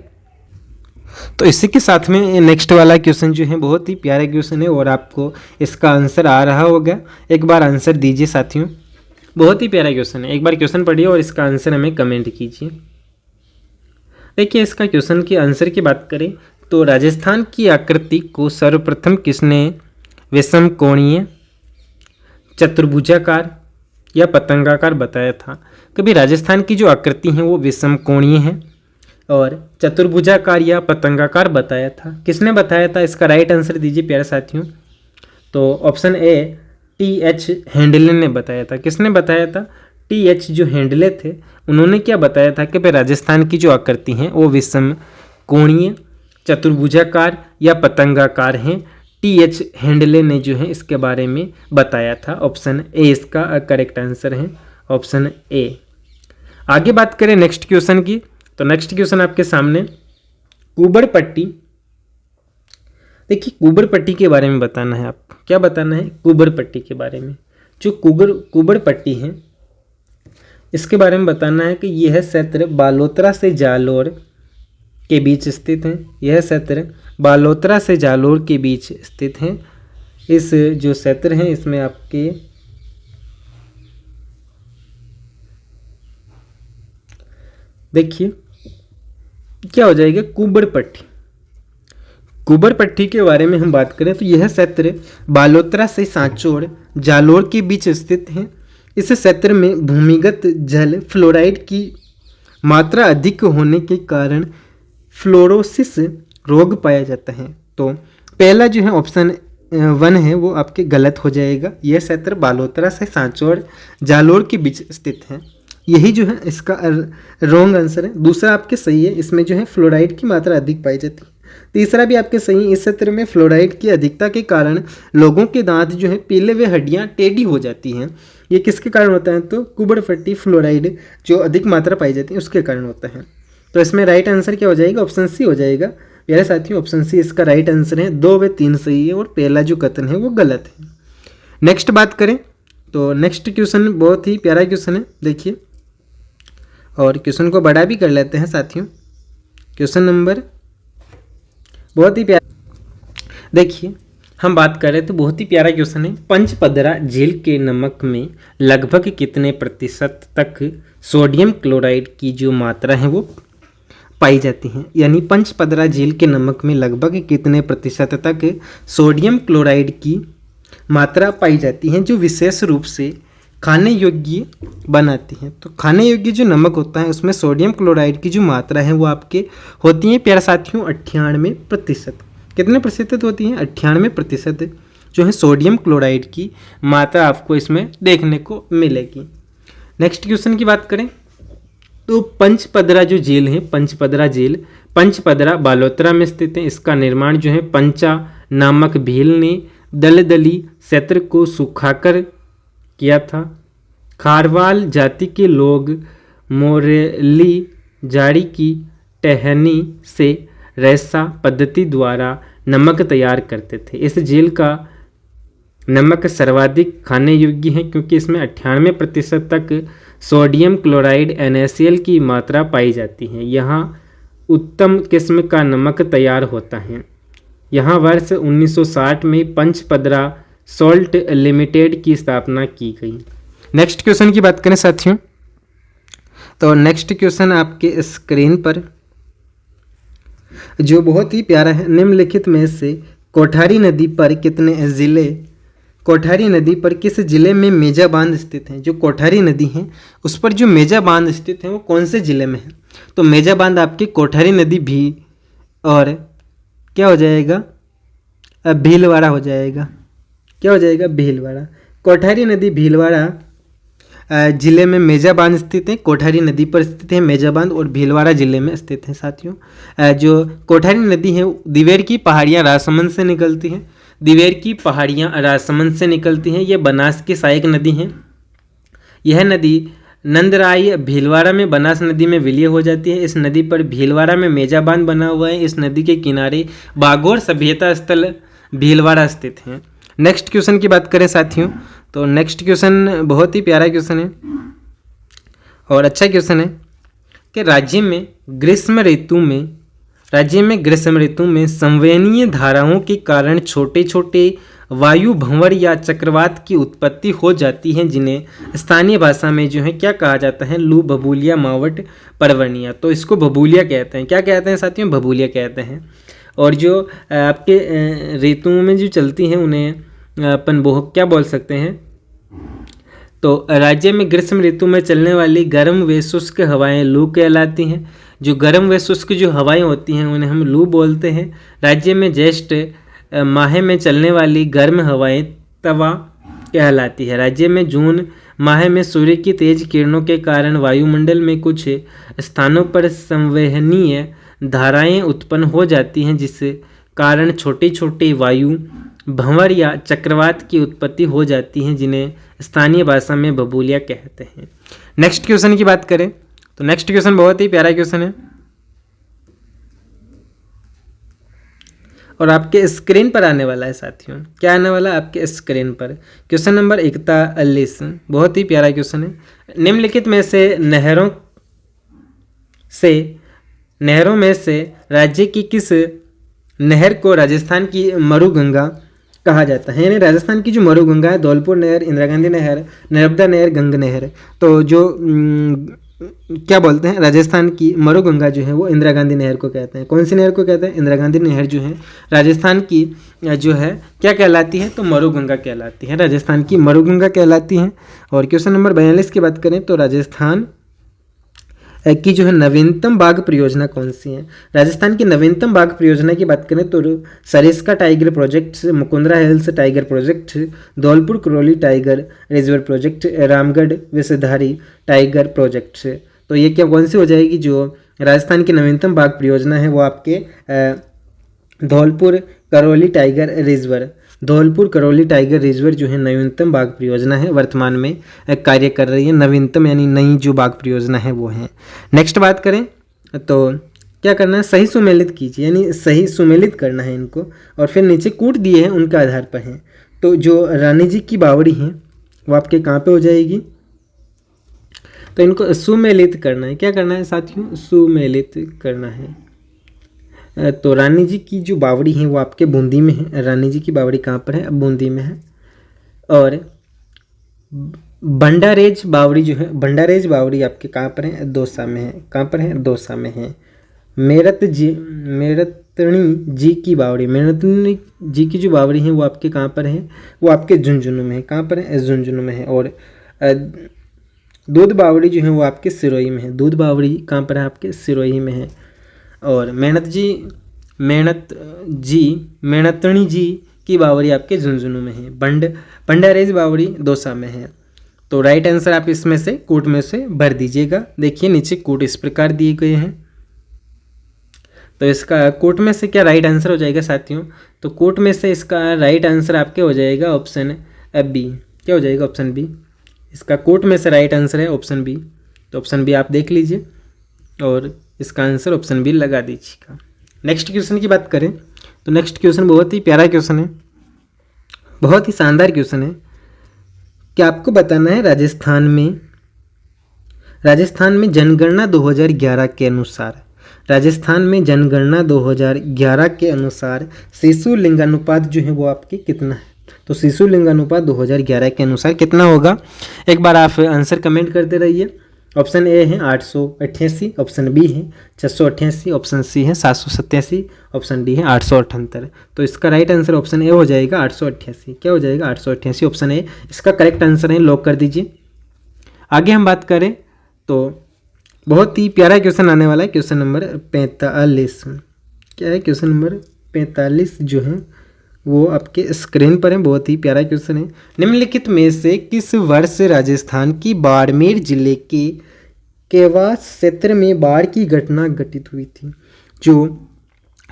तो इसी के साथ में नेक्स्ट वाला क्वेश्चन जो है बहुत ही प्यारा क्वेश्चन है और आपको इसका आंसर आ रहा होगा। एक बार आंसर दीजिए साथियों, बहुत ही प्यारा क्वेश्चन है। एक बार क्वेश्चन पढ़िए और इसका आंसर हमें कमेंट कीजिए। देखिए इसका क्वेश्चन की आंसर की बात करें तो राजस्थान की आकृति को सर्वप्रथम किसने विषम कोणीय, चतुर्भुजाकार या पतंगाकार बताया था? कभी राजस्थान की जो आकृति है वो विषम कोणीय है और चतुर्भुजाकार या पतंगाकार बताया था। किसने बताया था? इसका राइट आंसर दीजिए प्यारे साथियों। तो ऑप्शन ए TH हैंडले ने बताया था। किसने बताया था? TH जो हैंडले थे उन्होंने क्या बताया था कि भाई राजस्थान की जो आकृति हैं वो विषम कोणीय, चतुर्भुजाकार या पतंगाकार हैं। TH हैंडले ने जो है इसके बारे में बताया था। ऑप्शन ए इसका करेक्ट आंसर है, ऑप्शन ए। आगे बात करें नेक्स्ट क्वेश्चन की, तो नेक्स्ट क्वेश्चन आपके सामने कुबड़ पट्टी। देखिए कुबड़ पट्टी के बारे में बताना है आपको। क्या बताना है? कुबड़ पट्टी के बारे में। जो कुबड़ पट्टी है इसके बारे में बताना है कि यह क्षेत्र बालोतरा से जालोर के बीच स्थित है। यह क्षेत्र बालोतरा से जालोर के बीच स्थित है। इस जो क्षेत्र है इसमें आपके देखिए क्या हो जाएगा? कुबड़ पट्टी। कुबड़ पट्टी के बारे में हम बात करें तो यह क्षेत्र बालोतरा से सांचौर जालोर के बीच स्थित है। इस क्षेत्र में भूमिगत जल फ्लोराइड की मात्रा अधिक होने के कारण फ्लोरोसिस रोग पाया जाता है। तो पहला जो है ऑप्शन 1 है वो आपके गलत हो जाएगा। यह क्षेत्र बालोतरा से सांचौर जालोर के बीच स्थित है, यही जो है इसका रॉन्ग आंसर है। दूसरा आपके सही है, इसमें जो है फ्लोराइड की मात्रा अधिक पाई जाती है। तीसरा भी आपके सही है, इस क्षेत्र में फ्लोराइड की अधिकता के कारण लोगों के दांत जो है पीले व हड्डियां टेढ़ी हो जाती हैं। ये किसके कारण होता है? तो कुबड़ पट्टी फ्लोराइड जो अधिक मात्रा पाई जाती है उसके कारण होता है। तो इसमें राइट आंसर क्या हो जाएगा? ऑप्शन सी हो जाएगा। प्यारे साथियों ऑप्शन सी इसका राइट आंसर है। 2 व 3 सही है और पहला जो कथन है वो गलत है। नेक्स्ट बात करें तो नेक्स्ट क्वेश्चन बहुत ही प्यारा क्वेश्चन है, देखिए, और क्वेश्चन को बड़ा भी कर लेते हैं साथियों। क्वेश्चन नंबर बहुत ही प्यारा, देखिए हम बात करें तो बहुत ही प्यारा क्वेश्चन है। पंचपदरा झील के नमक में लगभग कितने प्रतिशत तक सोडियम क्लोराइड की जो मात्रा है वो पाई जाती है? यानी पंचपदरा झील के नमक में लगभग कितने प्रतिशत तक सोडियम क्लोराइड की मात्रा पाई जाती है जो विशेष रूप से खाने योग्य बनाती है? तो खाने योग्य जो नमक होता है उसमें सोडियम क्लोराइड की जो मात्रा है वो आपके होती है प्यारे साथियों 98%। कितने प्रतिशत होती है? 98% जो है सोडियम क्लोराइड की मात्रा आपको इसमें देखने को मिलेगी। नेक्स्ट क्वेश्चन की बात करें तो पंचपदरा जो झील है, पंचपदरा झील पंचपदरा बालोतरा में स्थित है। इसका निर्माण जो है पंचा नामक भील ने दलदली क्षेत्र को सुखाकर किया था। खारवाल जाति के लोग मोरेली झाड़ी की टहनी से रेशा पद्धति द्वारा नमक तैयार करते थे। इस झील का नमक सर्वाधिक खाने योग्य है क्योंकि इसमें 98% तक सोडियम क्लोराइड NaCl की मात्रा पाई जाती है। यहाँ उत्तम किस्म का नमक तैयार होता है। यहाँ वर्ष 1960 में पंचपदरा सॉल्ट लिमिटेड की स्थापना की गई। नेक्स्ट क्वेश्चन की बात करें साथियों, तो नेक्स्ट क्वेश्चन आपके स्क्रीन पर जो बहुत ही प्यारा है, निम्नलिखित में से कोठारी नदी पर कोठारी नदी पर किस जिले में मेजा बांध स्थित है? जो कोठारी नदी है उस पर जो मेजा बांध स्थित है वो कौन से जिले में है? तो मेजा बांध आपकी कोठारी नदी भी और क्या हो जाएगा, भीलवाड़ा हो जाएगा। क्या हो जाएगा, भीलवाड़ा। कोठारी नदी भीलवाड़ा जिले में मेजा बांध स्थित है। कोठारी नदी पर स्थित है मेजा बांध और भीलवाड़ा जिले में स्थित है साथियों। जो कोठारी नदी है दिवेर की पहाड़ियाँ राजसमंद से निकलती हैं। दिवेर की पहाड़ियाँ राजसमंद से निकलती हैं। ये बनास की सहायक नदी है। यह नदी नंदराई भीलवाड़ा में बनास नदी में विलय हो जाती है। इस नदी पर भीलवाड़ा में मेजा बांध बना हुआ है। इस नदी के किनारे बागोर सभ्यता स्थल भीलवाड़ा स्थित है। नेक्स्ट क्वेश्चन की बात करें साथियों, तो नेक्स्ट क्वेश्चन बहुत ही प्यारा क्वेश्चन है और अच्छा क्वेश्चन है कि राज्य में ग्रीष्म ऋतु में संवहनीय धाराओं के कारण छोटे छोटे वायु भंवर या चक्रवात की उत्पत्ति हो जाती है, जिन्हें स्थानीय भाषा में जो है क्या कहा जाता है, लू, बबूलिया, मावट, परवनिया। तो इसको बबूलिया कहते हैं। क्या कहते हैं साथियों, बबूलिया कहते हैं। और जो आपके ऋतुओं में जो चलती हैं उन्हें अपन क्या बोल सकते हैं, तो राज्य में ग्रीष्म ऋतु में चलने वाली गर्म व शुष्क हवाएं लू कहलाती हैं। जो गर्म व शुष्क जो हवाएं होती हैं उन्हें हम लू बोलते हैं। राज्य में ज्येष्ठ माह में चलने वाली गर्म हवाएं तवा कहलाती है। राज्य में जून माह में सूर्य की तेज किरणों के कारण वायुमंडल में कुछ स्थानों पर संवहनीय धाराएं उत्पन्न हो जाती हैं, जिस कारण छोटे छोटे वायु भंवर या चक्रवात की उत्पत्ति हो जाती है, जिन्हें स्थानीय भाषा में बबूलिया कहते हैं। नेक्स्ट क्वेश्चन की बात करें तो नेक्स्ट क्वेश्चन बहुत ही प्यारा क्वेश्चन है और आपके स्क्रीन पर आने वाला है साथियों। क्या आने वाला है आपके स्क्रीन पर? क्वेश्चन नंबर 41, बहुत ही प्यारा क्वेश्चन है। निम्नलिखित में से नहरों में से राज्य की किस नहर को राजस्थान की मरुगंगा कहा जाता है? यानी राजस्थान की जो मरुगंगा है, धौलपुर नहर, इंदिरा गांधी नहर, नर्मदा नहर, गंग नहर। तो जो क्या बोलते हैं, राजस्थान की मरुगंगा जो है वो इंदिरा गांधी नहर को कहते हैं। कौन सी नहर को कहते हैं? इंदिरा गांधी नहर जो है राजस्थान की जो है क्या कहलाती है, तो मरुगंगा कहलाती है। राजस्थान की मरुगंगा कहलाती है। और क्वेश्चन नंबर 42 की बात करें तो राजस्थान की जो है नवीनतम बाघ परियोजना कौन सी है? राजस्थान की नवीनतम बाघ परियोजना की बात करें तो Sariska tiger project, Mukundra hills tiger project, Dholpur Karauli tiger reserve project, Ramgarh Vishdhari tiger project. तो ये क्या कौन सी हो जाएगी? जो राजस्थान की नवीनतम बाघ परियोजना है वो आपके Dholpur Karauli tiger reserve, Dholpur Karauli tiger reserve जो है नवीनतम बाघ परियोजना है, वर्तमान में कार्य कर रही है। नवीनतम यानी नई जो बाघ परियोजना है वो है। नेक्स्ट बात करें तो क्या करना है, सही सुमेलित कीजिए, यानी सही सुमेलित करना है इनको और फिर नीचे कूट दिए हैं उनके आधार पर हैं। तो जो रानी जी की बावड़ी है वो आपके कहाँ पे हो जाएगी, तो इनको सुमेलित करना है। क्या करना है साथियों, सुमेलित करना है। तो रानी जी की जो बावड़ी है वो आपके बूंदी में है। रानी जी की बावड़ी कहाँ पर है, बूंदी में है। और भंडारेज बावड़ी जो है, भंडारेज बावड़ी आपके कहाँ पर है, दौसा में है। कहाँ पर है, दौसा में है। मेरतनी जी की बावड़ी, मेरतनी जी की जो बावड़ी है वो आपके कहाँ पर है, वो आपके झुंझुनू में है। कहाँ पर है, झुंझुनू में है। और दूध बावड़ी जो है वो आपके सिरोही में है। दूध बावड़ी कहाँ पर है, आपके सिरोही में है। और मेणतनी जी की बावड़ी आपके झुंझुनू में है। भंडारेज बावड़ी दौसा में है। तो राइट आंसर आप इसमें से कोट में से भर दीजिएगा। देखिए नीचे कोट इस प्रकार दिए गए हैं। तो इसका कोट में से क्या राइट आंसर हो जाएगा साथियों, तो कोट में से इसका राइट आंसर आपके हो जाएगा ऑप्शन बी। क्या हो जाएगा, ऑप्शन बी। इसका कोट में से राइट आंसर है ऑप्शन बी। तो ऑप्शन बी आप देख लीजिए और इसका आंसर ऑप्शन बी लगा दीजिएगा। नेक्स्ट क्वेश्चन की बात करें तो नेक्स्ट क्वेश्चन बहुत ही प्यारा क्वेश्चन है, बहुत ही शानदार क्वेश्चन है कि आपको बताना है राजस्थान में जनगणना 2011 के अनुसार, राजस्थान में जनगणना 2011 के अनुसार शिशु लिंगानुपात जो है वो आपकी कितना है। तो शिशु लिंगानुपात 2011 के अनुसार कितना होगा, एक बार आप आंसर कमेंट करते रहिए। ऑप्शन ए है 888, ऑप्शन बी है 688, ऑप्शन सी है 787, ऑप्शन डी है 878। तो इसका राइट आंसर ऑप्शन ए हो जाएगा 888। क्या हो जाएगा 888, ऑप्शन ए इसका करेक्ट आंसर है, लॉक कर दीजिए। आगे हम बात करें तो बहुत ही प्यारा क्वेश्चन आने वाला है, क्वेश्चन नंबर 45। क्या है क्वेश्चन नंबर 45 जो है वो आपके स्क्रीन पर है, बहुत ही प्यारा क्वेश्चन है। निम्नलिखित में से किस वर्ष राजस्थान की बाड़मेर जिले के केवास क्षेत्र में बाढ़ की घटना घटित हुई थी। जो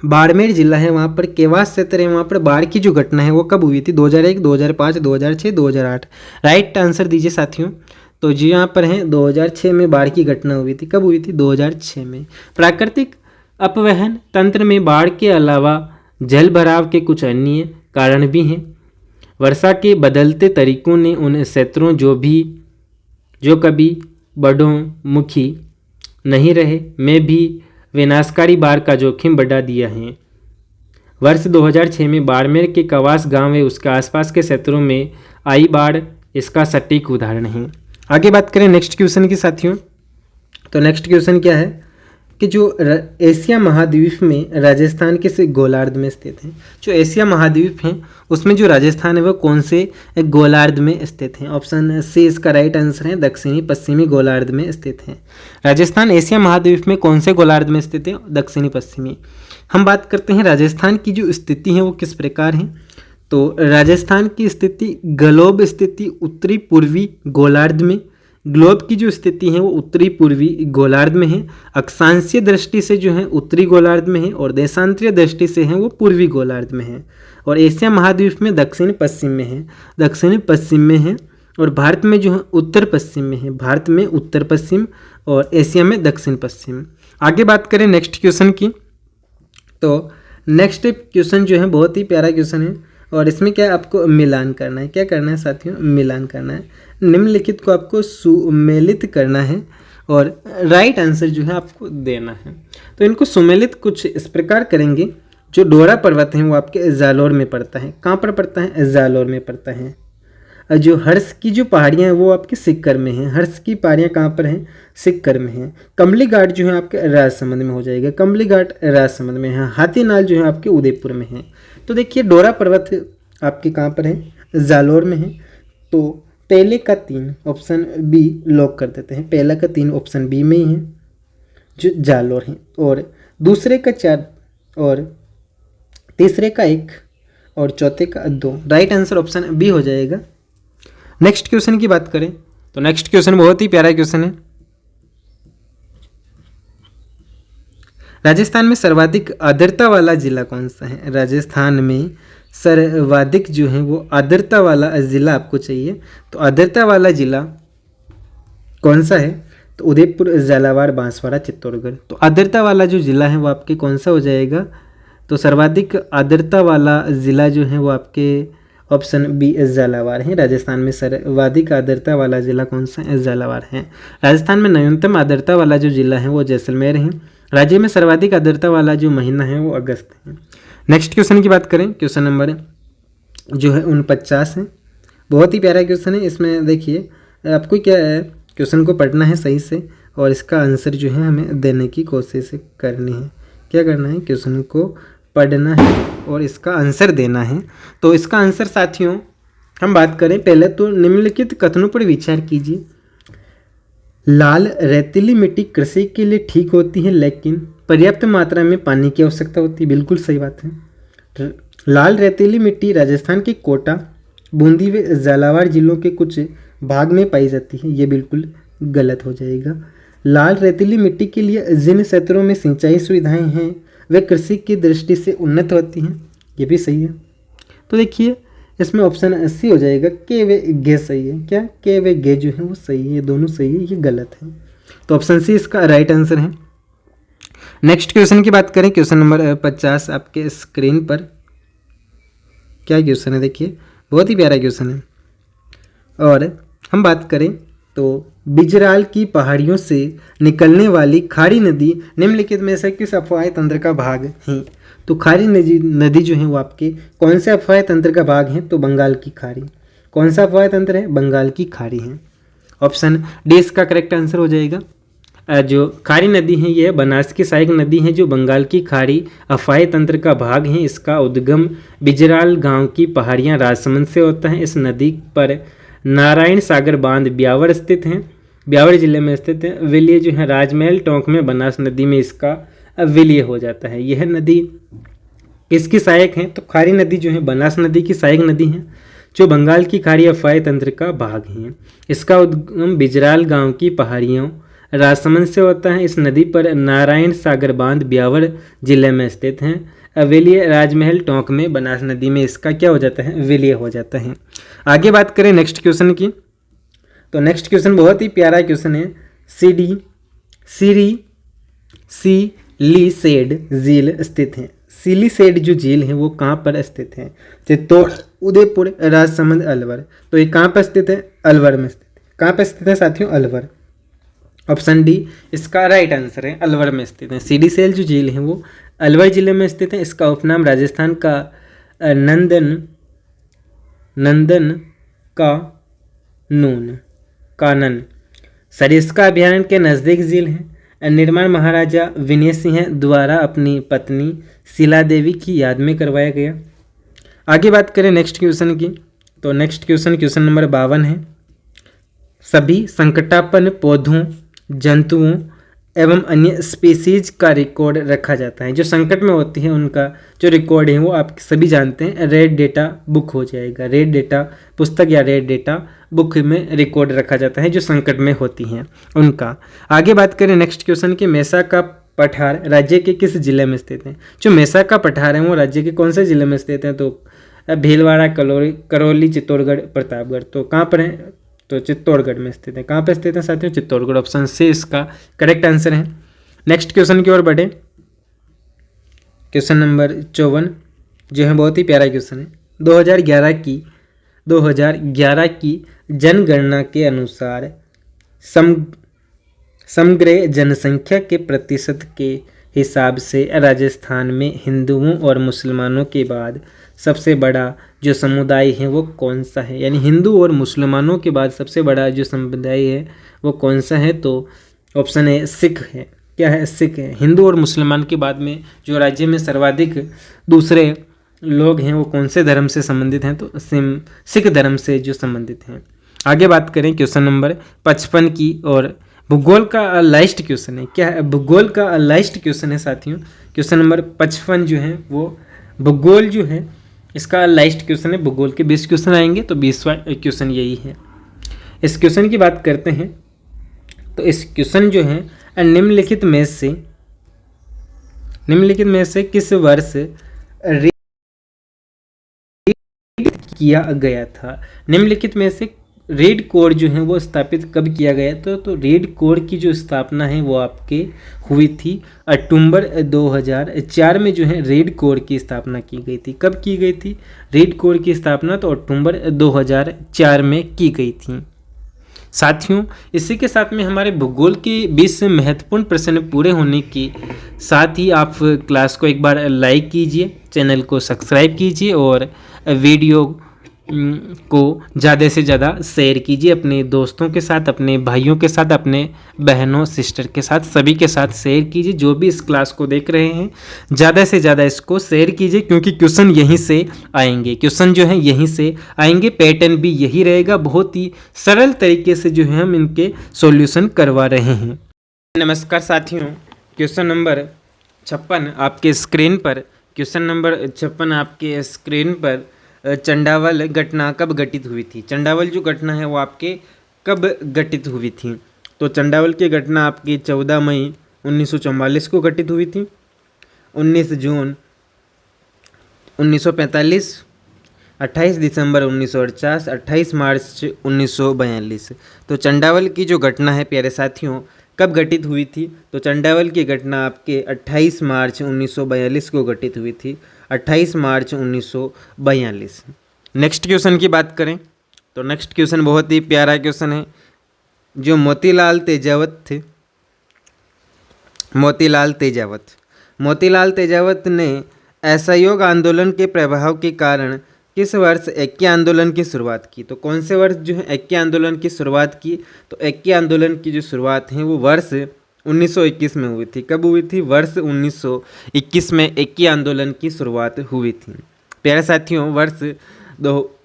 बाड़मेर जिला है वहाँ पर केवास क्षेत्र है, वहाँ पर बाढ़ की जो घटना है वो कब हुई थी, 2001, 2005, 2006, 2008। राइट आंसर दीजिए साथियों। तो जी यहाँ पर है 2006 में बाढ़ की घटना हुई थी। कब हुई थी, 2006 में। प्राकृतिक अपवहन तंत्र में बाढ़ के अलावा जल भराव के कुछ अन्य कारण भी हैं। वर्षा के बदलते तरीकों ने उन क्षेत्रों जो कभी बढ़ोमुखी नहीं रहे में भी विनाशकारी बाढ़ का जोखिम बढ़ा दिया है। वर्ष 2006 में बाड़मेर के कवास गांव व उसके आसपास के क्षेत्रों में आई बाढ़ इसका सटीक उदाहरण है। आगे बात करें नेक्स्ट क्वेश्चन की साथियों, तो नेक्स्ट क्वेश्चन क्या है कि जो एशिया महाद्वीप में राजस्थान किस गोलार्ध में स्थित है। जो एशिया महाद्वीप है उसमें जो राजस्थान है वो कौन से गोलार्ध में स्थित है। ऑप्शन सी इसका राइट आंसर है, दक्षिणी पश्चिमी गोलार्ध में स्थित है। राजस्थान एशिया महाद्वीप में कौन से गोलार्ध में स्थित है, दक्षिणी पश्चिमी। हम बात करते हैं राजस्थान की जो स्थिति है वो किस प्रकार है। तो राजस्थान की स्थिति ग्लोब स्थिति उत्तरी पूर्वी गोलार्ध में, ग्लोब की जो स्थिति है वो उत्तरी पूर्वी गोलार्ध में है। अक्षांशीय दृष्टि से जो है उत्तरी गोलार्ध में है और देशांतरीय दृष्टि से है वो पूर्वी गोलार्ध में है। और एशिया महाद्वीप में दक्षिण पश्चिम में है, दक्षिण पश्चिम में है। और भारत में जो है उत्तर पश्चिम में है, भारत में उत्तर पश्चिम और एशिया में दक्षिण पश्चिम। आगे बात करें नेक्स्ट क्वेश्चन की, तो नेक्स्ट क्वेश्चन जो है बहुत ही प्यारा क्वेश्चन है और इसमें क्या आपको मिलान करना है। क्या करना है साथियों, मिलान करना है। निम्नलिखित को आपको सुमेलित करना है और राइट आंसर जो है आपको देना है। तो इनको सुमेलित कुछ इस प्रकार करेंगे। जो डोरा पर्वत है वो आपके जालोर में पड़ता है। कहाँ पर पड़ता है, जालोर में पड़ता है। जो हर्ष की जो पहाड़ियाँ हैं वो आपके सिक्कर में हैं। हर्ष की पहाड़ियाँ कहाँ पर हैं, सिक्कर में हैं। कमली घाट जो है आपके राजसमंद में हो जाएगा, कमली घाट राजसमंद में है। हाथीनाल जो है आपके उदयपुर में है। तो देखिए डोरा पर्वत आपके कहाँ पर है, जालोर में है। तो पहले का 3 ऑप्शन बी लॉक कर देते हैं। पहला का 3 ऑप्शन बी में ही है जो जालोर है, और दूसरे का 4 और तीसरे का 1 और चौथे का 2। राइट आंसर ऑप्शन बी हो जाएगा। नेक्स्ट क्वेश्चन की बात करें तो नेक्स्ट क्वेश्चन बहुत ही प्यारा क्वेश्चन है। राजस्थान में सर्वाधिक आर्द्रता वाला जिला कौन सा है। राजस्थान में सर्वाधिक जो है वो आर्द्रता वाला जिला आपको चाहिए। तो आर्द्रता वाला जिला कौन सा है, तो उदयपुर, झालावाड़, बांसवाड़ा, चित्तौड़गढ़। तो आर्द्रता वाला जो जिला है वो आपके कौन सा हो जाएगा, तो सर्वाधिक आर्द्रता वाला जिला जो है वो आपके ऑप्शन बी झालावाड़ है। राजस्थान में सर्वाधिक आर्द्रता वाला जिला कौन सा है, झालावाड़ है। राजस्थान में न्यूनतम आर्द्रता वाला जो जिला है वो जैसलमेर है। राज्य में सर्वाधिक आर्द्रता वाला जो महीना है वो अगस्त है। नेक्स्ट क्वेश्चन की बात करें, क्वेश्चन नंबर जो है 49 है। बहुत ही प्यारा क्वेश्चन है। इसमें देखिए आपको क्या है, क्वेश्चन को पढ़ना है सही से और इसका आंसर जो है हमें देने की कोशिश करनी है। क्या करना है, क्वेश्चन को पढ़ना है और इसका आंसर देना है। तो इसका आंसर साथियों हम बात करें पहले तो निम्नलिखित कथनों पर विचार कीजिए। लाल रेतीली मिट्टी कृषि के लिए ठीक होती है लेकिन पर्याप्त मात्रा में पानी की आवश्यकता होती है। बिल्कुल सही बात है। लाल रेतीली मिट्टी राजस्थान के कोटा, बूंदी व झालावाड़ जिलों के कुछ भाग में पाई जाती है। ये बिल्कुल गलत हो जाएगा। लाल रेतीली मिट्टी के लिए जिन क्षेत्रों में सिंचाई सुविधाएं हैं वे कृषि की दृष्टि से उन्नत होती हैं। ये भी सही है। तो देखिए इसमें ऑप्शन सी हो जाएगा, के वे गे सही है। क्या, के वे गे जो है वो सही है, ये दोनों सही है, ये गलत है। तो ऑप्शन सी इसका राइट आंसर है। नेक्स्ट क्वेश्चन की बात करें, क्वेश्चन नंबर 50 आपके स्क्रीन पर क्या क्वेश्चन है, देखिए बहुत ही प्यारा क्वेश्चन है। और हम बात करें तो बिजराल की पहाड़ियों से निकलने वाली खारी नदी निम्नलिखित में से किस अफवाह तंत्र का भाग है? तो खारी नदी जो है वो आपके कौन से अफवाह तंत्र का भाग है? तो बंगाल की खाड़ी। कौन सा अफवाह तंत्र है? बंगाल की खाड़ी है। ऑप्शन डी इसका करेक्ट आंसर हो जाएगा। जो खारी नदी है यह बनास की सहायक नदी है जो बंगाल की खाड़ी अफवाह तंत्र का भाग है। इसका उद्गम बिजराल गांव की पहाड़ियां राजसमंद से होता है। इस नदी पर नारायण सागर बांध ब्यावर स्थित है, ब्यावर जिले में स्थित है। विलय जो है राजमहल टोंक में बनास नदी में इसका विलय हो जाता है। यह नदी किसकी सहायक है? तो खारी नदी जो है बनास नदी की सहायक नदी है जो बंगाल की खाड़ी अफवाह तंत्र का भाग है। इसका उद्गम बिजराल गांव की पहाड़ियों राजसमंद से होता है। इस नदी पर नारायण सागर बांध ब्यावर जिले में स्थित है। विलय राजमहल टोंक में बनास नदी में इसका क्या हो जाता है? विलय हो जाता है। आगे बात करें नेक्स्ट क्वेश्चन की, तो नेक्स्ट क्वेश्चन बहुत ही प्यारा क्वेश्चन है। सिलीसेड झील स्थित है। सिलीसेड जो झील है वो कहाँ पर स्थित है? चित्तौड़, उदयपुर, राजसमंद, अलवर। तो ये कहाँ पर स्थित है? अलवर में स्थित है। कहाँ पर स्थित है साथियों? अलवर। ऑप्शन डी इसका राइट आंसर है, अलवर में स्थित है। सिलीसेल जो झील है वो अलवर जिले में स्थित है। इसका उपनाम राजस्थान का कानन सरिस्का अभयारण्य के नज़दीक झील है। निर्माण महाराजा विनय सिंह द्वारा अपनी पत्नी शीला देवी की याद में करवाया गया। आगे बात करें नेक्स्ट क्वेश्चन की, तो नेक्स्ट क्वेश्चन नंबर 52 है। सभी संकटापन्न पौधों, जंतुओं एवं अन्य स्पीसीज का रिकॉर्ड रखा जाता है। जो संकट में होती है उनका जो रिकॉर्ड है वो आप सभी जानते हैं रेड डेटा बुक हो जाएगा। रेड डेटा पुस्तक या रेड डेटा बुक में रिकॉर्ड रखा जाता है जो संकट में होती हैं उनका। आगे बात करें नेक्स्ट क्वेश्चन की, मेसा का पठार राज्य के किस जिले में स्थित है? जो मेसा का पठार है वो राज्य के कौन से जिले में स्थित है? तो भीलवाड़ा, करौली, चित्तौड़गढ़, प्रतापगढ़। तो कहाँ पर है? तो चित्तौड़गढ़ में स्थित है। कहाँ पर स्थित है साथियों? चित्तौड़गढ़। ऑप्शन सी इसका करेक्ट आंसर है। नेक्स्ट क्वेश्चन की ओर बढ़े, क्वेश्चन नंबर 54 जो है बहुत ही प्यारा क्वेश्चन है। 2011 की जनगणना के अनुसार समग्र जनसंख्या के प्रतिशत के हिसाब से राजस्थान में हिंदुओं और मुसलमानों के बाद सबसे बड़ा जो समुदाय है वो कौन सा है? यानी हिंदू और मुसलमानों के बाद सबसे बड़ा जो समुदाय है वो कौन सा है? तो ऑप्शन है सिख है। क्या है? सिख है। हिंदू और मुसलमान के बाद में जो राज्य में सर्वाधिक दूसरे लोग हैं वो कौन से धर्म से संबंधित हैं? तो सिख धर्म से जो संबंधित हैं। आगे बात करें क्वेश्चन नंबर 55 की, और भूगोल का लास्ट क्वेश्चन है। क्या है? भूगोल का लास्ट क्वेश्चन है साथियों। क्वेश्चन नंबर 55 जो है वो भूगोल जो है इसका लास्ट क्वेश्चन है। भूगोल के 20 क्वेश्चन आएंगे तो 20वां क्वेश्चन यही है। इस क्वेश्चन की बात करते हैं तो इस क्वेश्चन जो है निम्नलिखित में से किस वर्ष रीड किया गया था? निम्नलिखित में से रेड कोड जो है वो स्थापित कब किया गया? तो रेड कोड की जो स्थापना है वो आपके हुई थी अक्टूबर 2004 में जो है रेड कोड की स्थापना की गई थी। कब की गई थी रेड कोड की स्थापना? तो अक्टूबर 2004 में की गई थी। साथियों इसी के साथ में हमारे भूगोल के 20 महत्वपूर्ण प्रश्न पूरे होने के साथ ही आप क्लास को एक बार लाइक कीजिए, चैनल को सब्सक्राइब कीजिए और वीडियो को ज़्यादा से ज़्यादा शेयर कीजिए अपने दोस्तों के साथ, अपने भाइयों के साथ, अपने बहनों सिस्टर के साथ, सभी के साथ शेयर कीजिए। जो भी इस क्लास को देख रहे हैं ज़्यादा से ज़्यादा इसको शेयर कीजिए क्योंकि क्वेश्चन यहीं से आएंगे। क्वेश्चन जो है यहीं से आएंगे, पैटर्न भी यही रहेगा। बहुत ही सरल तरीके से जो है हम इनके सॉल्यूशन करवा रहे हैं। नमस्कार साथियों, क्वेश्चन नंबर 56 आपके स्क्रीन पर, क्वेश्चन नंबर 56 आपके स्क्रीन पर चंडावल घटना कब घटित हुई थी? चंडावल जो घटना है वो आपके कब घटित हुई थी? तो चंडावल की घटना आपकी 14 मई 1944 को घटित हुई थी, 19 जून 1945, 28 दिसंबर 1948, 28 मार्च 1942। तो चंडावल की जो घटना है प्यारे साथियों कब घटित हुई थी? तो चंडावल की घटना आपके 28 मार्च 1942 को घटित हुई थी, 28 मार्च 1942। नेक्स्ट क्वेश्चन की बात करें तो नेक्स्ट क्वेश्चन बहुत ही प्यारा क्वेश्चन है। जो मोतीलाल तेजावत ने असहयोग आंदोलन के प्रभाव के कारण किस वर्ष ऐक्य आंदोलन की शुरुआत की? तो कौन से वर्ष जो है ऐक्य आंदोलन की शुरुआत की? तो ऐक्य आंदोलन की जो शुरुआत है वो वर्ष 1921 में हुई थी। कब हुई थी? वर्ष 1921 में ऐक्य आंदोलन की शुरुआत हुई थी। प्यारे साथियों, वर्ष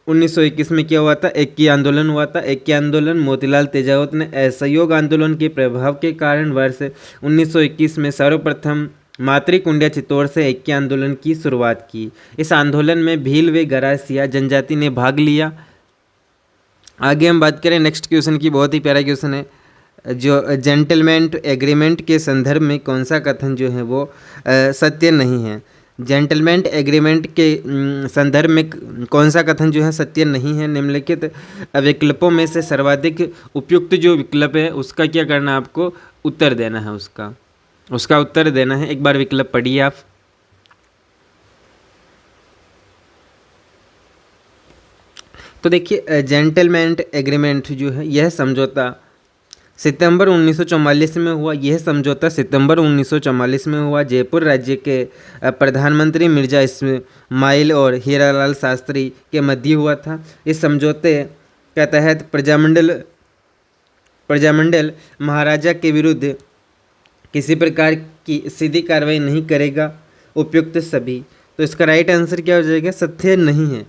1921 में क्या हुआ था? ऐक्य आंदोलन हुआ था। ऐक्य आंदोलन मोतीलाल तेजावत ने असहयोग आंदोलन के प्रभाव के कारण वर्ष 1921 में सर्वप्रथम मातृकुंडिया चित्तौड़ से ऐक्य आंदोलन की शुरुआत की। इस आंदोलन में भील व गरासिया जनजाति ने भाग लिया। आगे हम बात करें नेक्स्ट क्वेश्चन की, बहुत ही प्यारा क्वेश्चन है। जो जेंटलमैन एग्रीमेंट के संदर्भ में कौन सा कथन जो है वो सत्य नहीं है? जेंटलमैन एग्रीमेंट के संदर्भ में कौन सा कथन जो है सत्य नहीं है? निम्नलिखित विकल्पों में से सर्वाधिक उपयुक्त जो विकल्प है उसका क्या करना है? आपको उत्तर देना है। उसका उत्तर देना है। एक बार विकल्प पढ़िए आप। तो देखिए, जेंटलमैन एग्रीमेंट जो है यह समझौता सितंबर 1944 में हुआ। यह समझौता सितंबर 1944 में हुआ। जयपुर राज्य के प्रधानमंत्री मिर्जा इस्माइल और हीरालाल शास्त्री के मध्य हुआ था। इस समझौते के तहत प्रजामंडल महाराजा के विरुद्ध किसी प्रकार की सीधी कार्रवाई नहीं करेगा। उपयुक्त सभी। तो इसका राइट आंसर क्या हो जाएगा? सत्य नहीं है।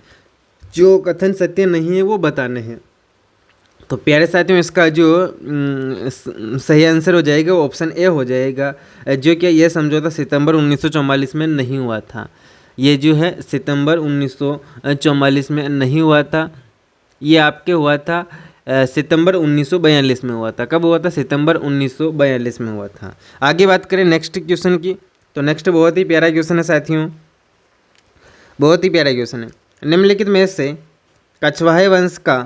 जो कथन सत्य नहीं है वो बताने हैं। तो प्यारे साथियों, इसका जो सही आंसर हो जाएगा वो ऑप्शन ए हो जाएगा, जो कि यह समझौता सितंबर 1944 में नहीं हुआ था। ये जो है सितंबर 1944 में नहीं हुआ था। ये आपके हुआ था सितंबर 1942 में हुआ था। कब हुआ था? सितंबर 1942 में हुआ था। आगे बात करें नेक्स्ट क्वेश्चन की, तो नेक्स्ट बहुत ही प्यारा क्वेश्चन है साथियों, बहुत ही प्यारा क्वेश्चन है। निम्नलिखित में से कछवाहे वंश का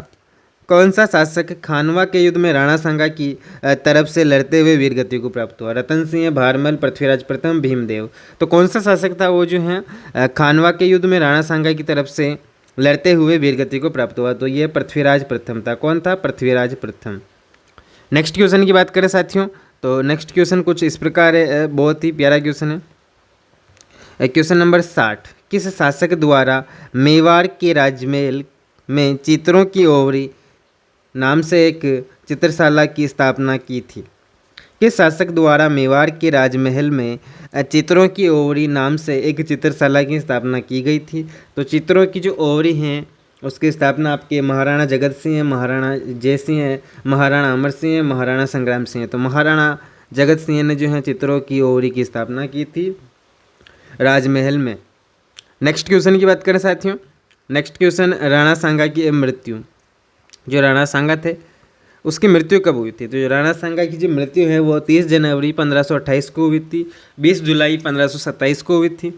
कौन सा शासक खानवा के युद्ध में राणा सांगा की तरफ से लड़ते हुए वीरगति को प्राप्त हुआ? रतन सिंह, भारमल, पृथ्वीराज प्रथम, भीमदेव। तो कौन सा शासक था वो जो है खानवा के युद्ध में राणा सांगा की तरफ से लड़ते हुए वीरगति को प्राप्त हुआ? तो ये पृथ्वीराज प्रथम था। कौन था? पृथ्वीराज प्रथम। नेक्स्ट क्वेश्चन की बात करें साथियों, तो नेक्स्ट क्वेश्चन कुछ इस प्रकार है, बहुत ही प्यारा क्वेश्चन है। Question number 60। किस शासक द्वारा मेवाड़ के राजमहल में चित्रों की ओवरी नाम से एक चित्रशाला की स्थापना की थी? किस शासक द्वारा मेवाड़ के राजमहल में चित्रों की ओवरी नाम से एक चित्रशाला की स्थापना की गई थी? तो चित्रों की जो ओवरी हैं उसकी स्थापना आपके महाराणा जगत सिंह है, महाराणा जय सिंह है, महाराणा अमर सिंह है, महाराणा संग्राम सिंह है। तो महाराणा जगत सिंह ने जो है चित्रों की ओवरी की स्थापना की थी राजमहल में। नेक्स्ट क्वेश्चन की बात करें साथियों, नेक्स्ट क्वेश्चन राणा सांगा की मृत्यु। जो राणा सांगा थे उसकी मृत्यु कब हुई थी? तो जो राणा सांगा की जो मृत्यु है वो 30 जनवरी 1528 को हुई थी, 20 जुलाई 1527 को हुई थी,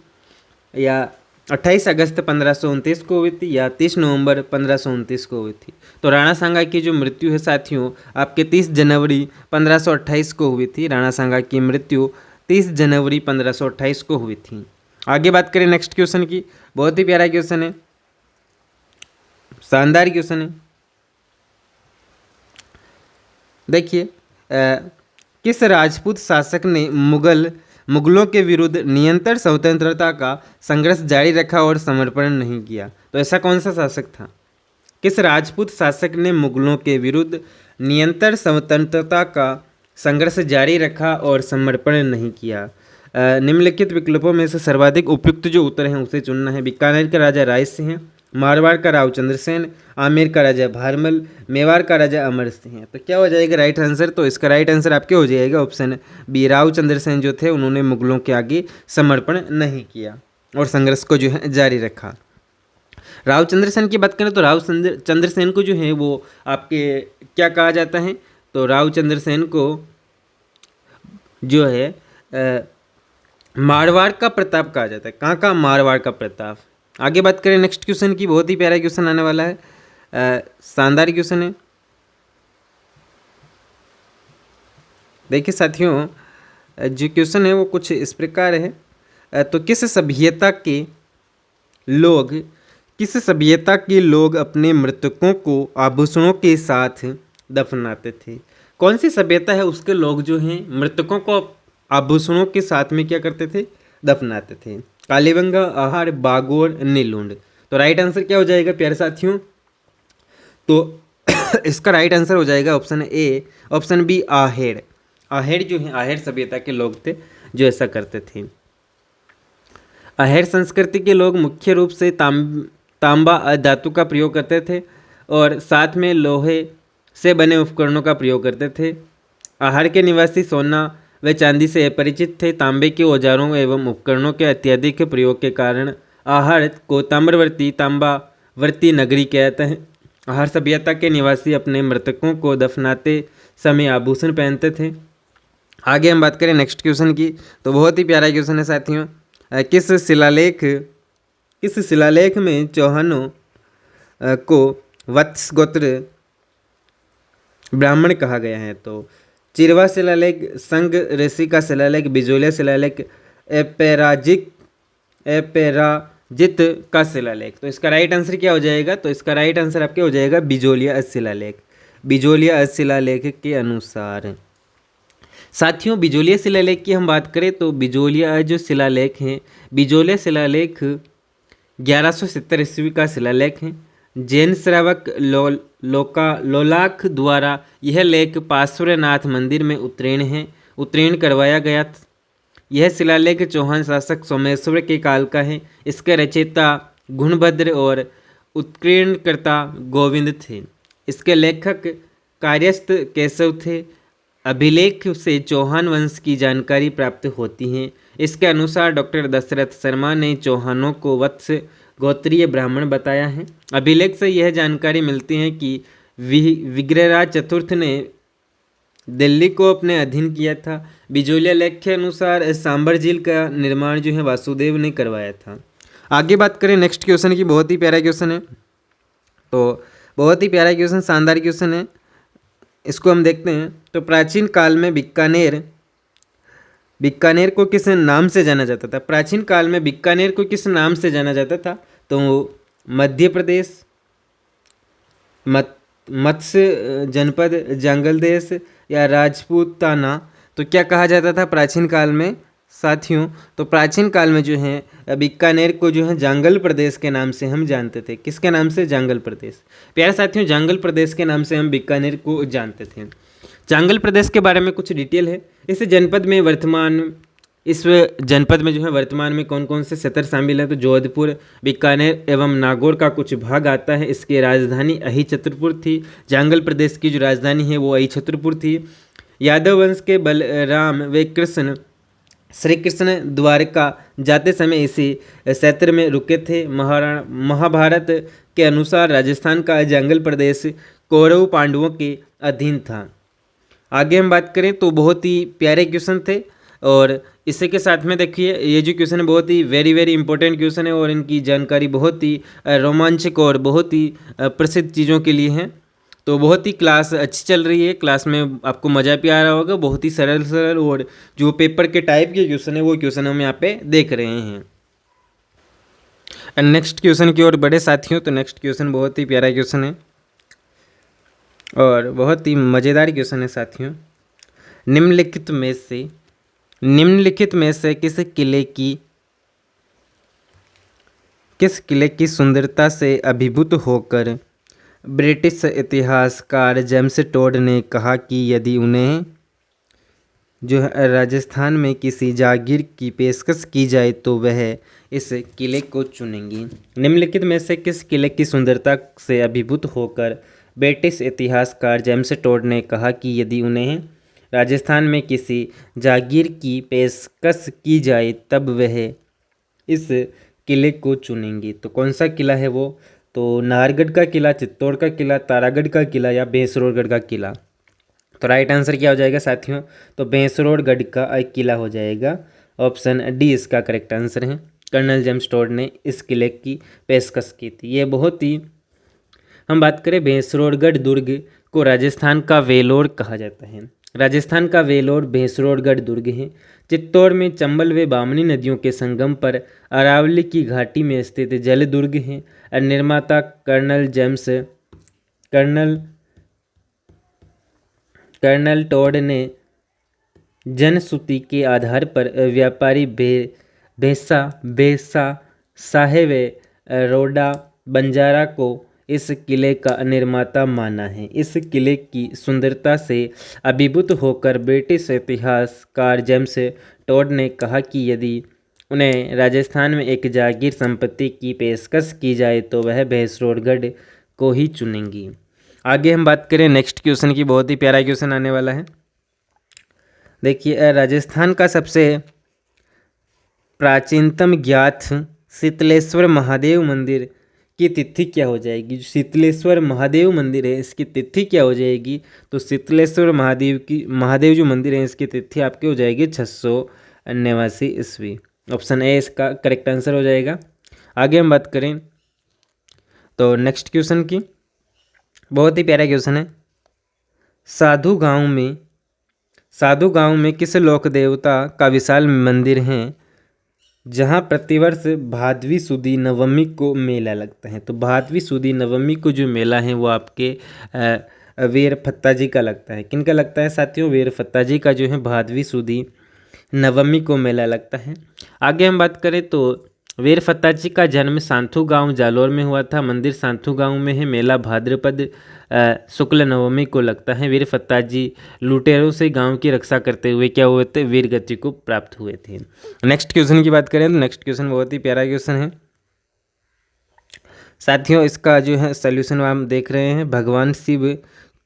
या 28 अगस्त 1529 को हुई थी, या 30 नवंबर 1529 को हुई थी। तो राणा सांगा की जो मृत्यु है साथियों आपके 30 जनवरी 1528 को हुई थी। राणा सांगा की मृत्यु 30 जनवरी 1528 को हुई थी। आगे बात करें नेक्स्ट क्वेश्चन की, बहुत ही प्यारा क्वेश्चन है, शानदार क्वेश्चन है। देखिए, किस राजपूत शासक ने मुगलों के विरुद्ध निरंतर स्वतंत्रता का संघर्ष जारी रखा और समर्पण नहीं किया? तो ऐसा कौन सा शासक था? किस राजपूत शासक ने मुगलों के विरुद्ध निरंतर स्वतंत्रता का संघर्ष जारी रखा और समर्पण नहीं किया? निम्नलिखित विकल्पों में से सर्वाधिक उपयुक्त जो उत्तर है उसे चुनना है। बीकानेर का राजा राय सिंह, मारवाड़ का राव चंद्रसेन, आमेर का राजा भारमल, मेवाड़ का राजा अमर सिंह। तो क्या हो जाएगा राइट आंसर? तो इसका राइट आंसर आपके हो जाएगा ऑप्शन बी, राव चंद्रसेन जो थे उन्होंने मुगलों के आगे समर्पण नहीं किया और संघर्ष को जो है जारी रखा। राव चंद्रसेन की बात करें तो राव चंद्रसेन को जो है वो आपके क्या कहा जाता है? तो राव चंद्रसेन को जो है मारवाड़ का प्रताप कहा जाता है। कहाँ का? मारवाड़ का प्रताप। आगे बात करें नेक्स्ट क्वेश्चन की, बहुत ही प्यारा क्वेश्चन आने वाला है, शानदार क्वेश्चन है। देखिए साथियों, जो क्वेश्चन है वो कुछ इस प्रकार है। तो लोग किस सभ्यता के लोग अपने मृतकों को आभूषणों के साथ दफनाते थे? कौन सी सभ्यता है उसके लोग जो हैं मृतकों को आभूषणों के साथ में क्या करते थे? दफनाते थे। कालीबंगा, आहार, बागोर, नीलुंड। तो राइट आंसर क्या हो जाएगा प्यारे साथियों? तो इसका राइट आंसर हो जाएगा ऑप्शन ए, ऑप्शन बी आहेर। आहेर जो है, आहेर सभ्यता के लोग थे जो ऐसा करते थे। आहेर संस्कृति के लोग मुख्य रूप से तांबा धातु का प्रयोग करते थे और साथ में लोहे से बने उपकरणों का प्रयोग करते थे। आहार के निवासी सोना व चांदी से अपरिचित थे। तांबे के औजारों एवं उपकरणों के अत्यधिक प्रयोग के कारण आहार को ताम्रवर्ती नगरी कहते हैं। आहार सभ्यता के निवासी अपने मृतकों को दफनाते समय आभूषण पहनते थे। आगे हम बात करें नेक्स्ट क्वेश्चन की, तो बहुत ही प्यारा क्वेश्चन है साथियों। किस शिलालेख में चौहानों को वत्स गोत्र ब्राह्मण कहा गया है? तो चिरवा शिलालेख, संग ऋषि का शिलालेख, बिजोलिया शिलालेख, एपेराजित का शिलालेख। तो इसका राइट आंसर क्या हो जाएगा? तो इसका राइट आंसर आपके हो जाएगा बिजोलिया शिलालेख। बिजोलिया शिलालेख के अनुसार साथियों, बिजोलिया शिलालेख की हम बात करें तो बिजोलिया जो शिलालेख हैं, बिजोलिया शिलालेख 1170 ईस्वी का शिलालेख है। जैन श्रावक लोलाख द्वारा यह लेख पार्श्वनाथ मंदिर में उत्तीर्ण करवाया गया था। यह शिलालेख चौहान शासक सोमेश्वर के काल का है। इसके रचयिता गुणभद्र और उत्कीर्णकर्ता गोविंद थे। इसके लेखक कार्यस्थ केशव थे। अभिलेख से चौहान वंश की जानकारी प्राप्त होती है। इसके अनुसार डॉक्टर दशरथ शर्मा ने चौहानों को वत्स गोत्रीय ब्राह्मण बताया है। अभिलेख से यह जानकारी मिलती है कि विग्रहराज चतुर्थ ने दिल्ली को अपने अधीन किया था। बिजोलिया लेख के अनुसार सांबर झील का निर्माण जो है वासुदेव ने करवाया था। आगे बात करें नेक्स्ट क्वेश्चन की, बहुत ही प्यारा क्वेश्चन है। तो बहुत ही प्यारा क्वेश्चन, शानदार क्वेश्चन है, इसको हम देखते हैं। तो प्राचीन काल में बीकानेर को किस नाम से जाना जाता था? प्राचीन काल में बीकानेर को किस नाम से जाना जाता था? तो मध्य प्रदेश, मत्स्य जनपद, जंगल देश या राजपूताना। तो क्या कहा जाता था प्राचीन काल में साथियों? तो प्राचीन काल में जो है बीकानेर को जो है जांगल प्रदेश के नाम से हम जानते थे। किसके नाम से? जांगल प्रदेश। प्यारे साथियों, जांगल प्रदेश के नाम से हम बीकानेर को जानते थे। जांगल प्रदेश के बारे में कुछ डिटेल है। इस जनपद में वर्तमान में कौन कौन से क्षेत्र शामिल हैं? तो जोधपुर, बीकानेर एवं नागौर का कुछ भाग आता है। इसकी राजधानी अहि छत्रपुर थी। जांगल प्रदेश की जो राजधानी है वो अहि छत्रपुर थी। यादव वंश के बलराम व श्री कृष्ण द्वारका जाते समय इसी क्षेत्र में रुके थे। महाभारत के अनुसार राजस्थान का जांगल प्रदेश कौरव पांडवों के अधीन था। आगे हम बात करें तो बहुत ही प्यारे क्वेश्चन थे और इसी के साथ में देखिए ये जो क्वेश्चन है बहुत ही वेरी इंपॉर्टेंट क्वेश्चन है और इनकी जानकारी बहुत ही रोमांचक और बहुत ही प्रसिद्ध चीज़ों के लिए हैं। तो बहुत ही क्लास अच्छी चल रही है, क्लास में आपको मज़ा भी आ रहा होगा। बहुत ही सरल और जो पेपर के टाइप के क्वेश्चन है वो क्वेश्चन हम यहाँ पे देख रहे हैं। नेक्स्ट क्वेश्चन की ओर बड़े साथियों, तो नेक्स्ट क्वेश्चन बहुत ही प्यारा क्वेश्चन है और बहुत ही मज़ेदार क्वेश्चन है साथियों। निम्नलिखित में से किस किले की सुंदरता से अभिभूत होकर ब्रिटिश इतिहासकार जेम्स टोड ने कहा कि यदि उन्हें जो है राजस्थान में किसी जागीर की पेशकश की जाए तो वह इस किले को चुनेंगी? निम्नलिखित में से किस किले की सुंदरता से अभिभूत होकर ब्रिटिश इतिहासकार जेम्स टोड ने कहा कि यदि उन्हें राजस्थान में किसी जागीर की पेशकश की जाए तब वह इस किले को चुनेंगी? तो कौन सा किला है वो? तो नाहरगढ़ का किला, चित्तौड़ का किला, तारागढ़ का किला या भैंसरोडगढ़ का किला? तो राइट आंसर क्या हो जाएगा साथियों? तो भैंसरोडगढ़ का किला हो जाएगा। ऑप्शन डी इसका करेक्ट आंसर है। कर्नल जेम्स टोड ने इस किले की पेशकश की थी। ये बहुत ही, हम बात करें भैंसरोडगढ़ दुर्ग को राजस्थान का वेलोर कहा जाता है। राजस्थान का वेलोर भैंसरोडगढ़ दुर्ग है। चित्तौड़ में चंबल व बामनी नदियों के संगम पर अरावली की घाटी में स्थित जल दुर्ग है। और निर्माता कर्नल कर्नल टॉड ने जनश्रुति के आधार पर व्यापारी बेसा बेसा साहेब रोडा बंजारा को इस किले का निर्माता माना है। इस किले की सुंदरता से अभिभूत होकर ब्रिटिश इतिहासकार जेम्स टॉड ने कहा कि यदि उन्हें राजस्थान में एक जागीर संपत्ति की पेशकश की जाए तो वह भैंसरोडगढ़ को ही चुनेंगी। आगे हम बात करें नेक्स्ट क्वेश्चन की। बहुत ही प्यारा क्वेश्चन आने वाला है। देखिए, राजस्थान का सबसे प्राचीनतम ज्ञात शीतलेश्वर महादेव मंदिर की तिथि क्या हो जाएगी? जो शीतलेश्वर महादेव मंदिर है इसकी तिथि क्या हो जाएगी? तो शीतलेश्वर महादेव जो मंदिर है इसकी तिथि आपकी हो जाएगी 689 ईस्वी। ऑप्शन ए इसका करेक्ट आंसर हो जाएगा। आगे हम बात करें तो नेक्स्ट क्वेश्चन की। बहुत ही प्यारा क्वेश्चन है। साधु गांव में किस लोक देवता का विशाल मंदिर है जहां प्रतिवर्ष भादवी सुदी नवमी को मेला लगता है? तो भादवी सुदी नवमी को जो मेला है वो आपके वीर फत्ता जी का लगता है। किन का लगता है साथियों? वीर फत्ता जी का जो है भादवी सुदी नवमी को मेला लगता है। आगे हम बात करें तो वीर फत्ता जी का जन्म सांथू गांव जालोर में हुआ था। मंदिर सांथू गांव में है। मेला भाद्रपद शुक्ल नवमी को लगता है। वीर फत्ता जी लुटेरों से गांव की रक्षा करते हुए क्या हुए थे? वीर गति को प्राप्त हुए थे। नेक्स्ट क्वेश्चन की बात करें तो नेक्स्ट क्वेश्चन बहुत ही प्यारा क्वेश्चन है साथियों। इसका जो है सॉल्यूशन हम देख रहे हैं। भगवान शिव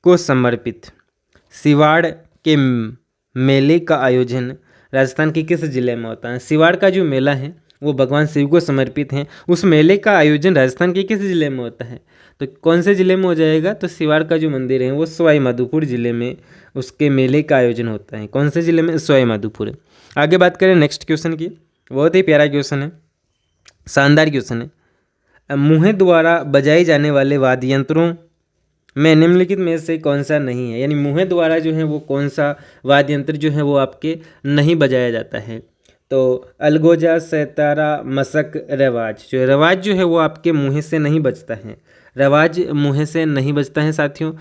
को समर्पित सिवाड़ के मेले का आयोजन राजस्थान के किस जिले में होता है? सिवाड़ का जो मेला है वो भगवान शिव को समर्पित है। उस मेले का आयोजन राजस्थान के किस जिले में होता है? तो कौन से जिले में हो जाएगा? तो सिवाड़ का जो मंदिर है वो सवाई माधोपुर जिले में उसके मेले का आयोजन होता है। कौन से जिले में? सवाई माधोपुर। आगे बात करें नेक्स्ट क्वेश्चन की। बहुत ही प्यारा क्वेश्चन है, शानदार क्वेश्चन है। मुँह द्वारा बजाए जाने वाले वाद्य यंत्रों में निम्नलिखित में से कौन सा नहीं है? यानी मुँह द्वारा जो है वो कौन सा वाद्य यंत्र जो है वो आपके नहीं बजाया जाता है? तो अलगोजा, सैतारा, मशक, रवाज। जो रवाज जो है वो आपके मुँह से नहीं बजता है। रवाज मुँह से नहीं बजता है साथियों।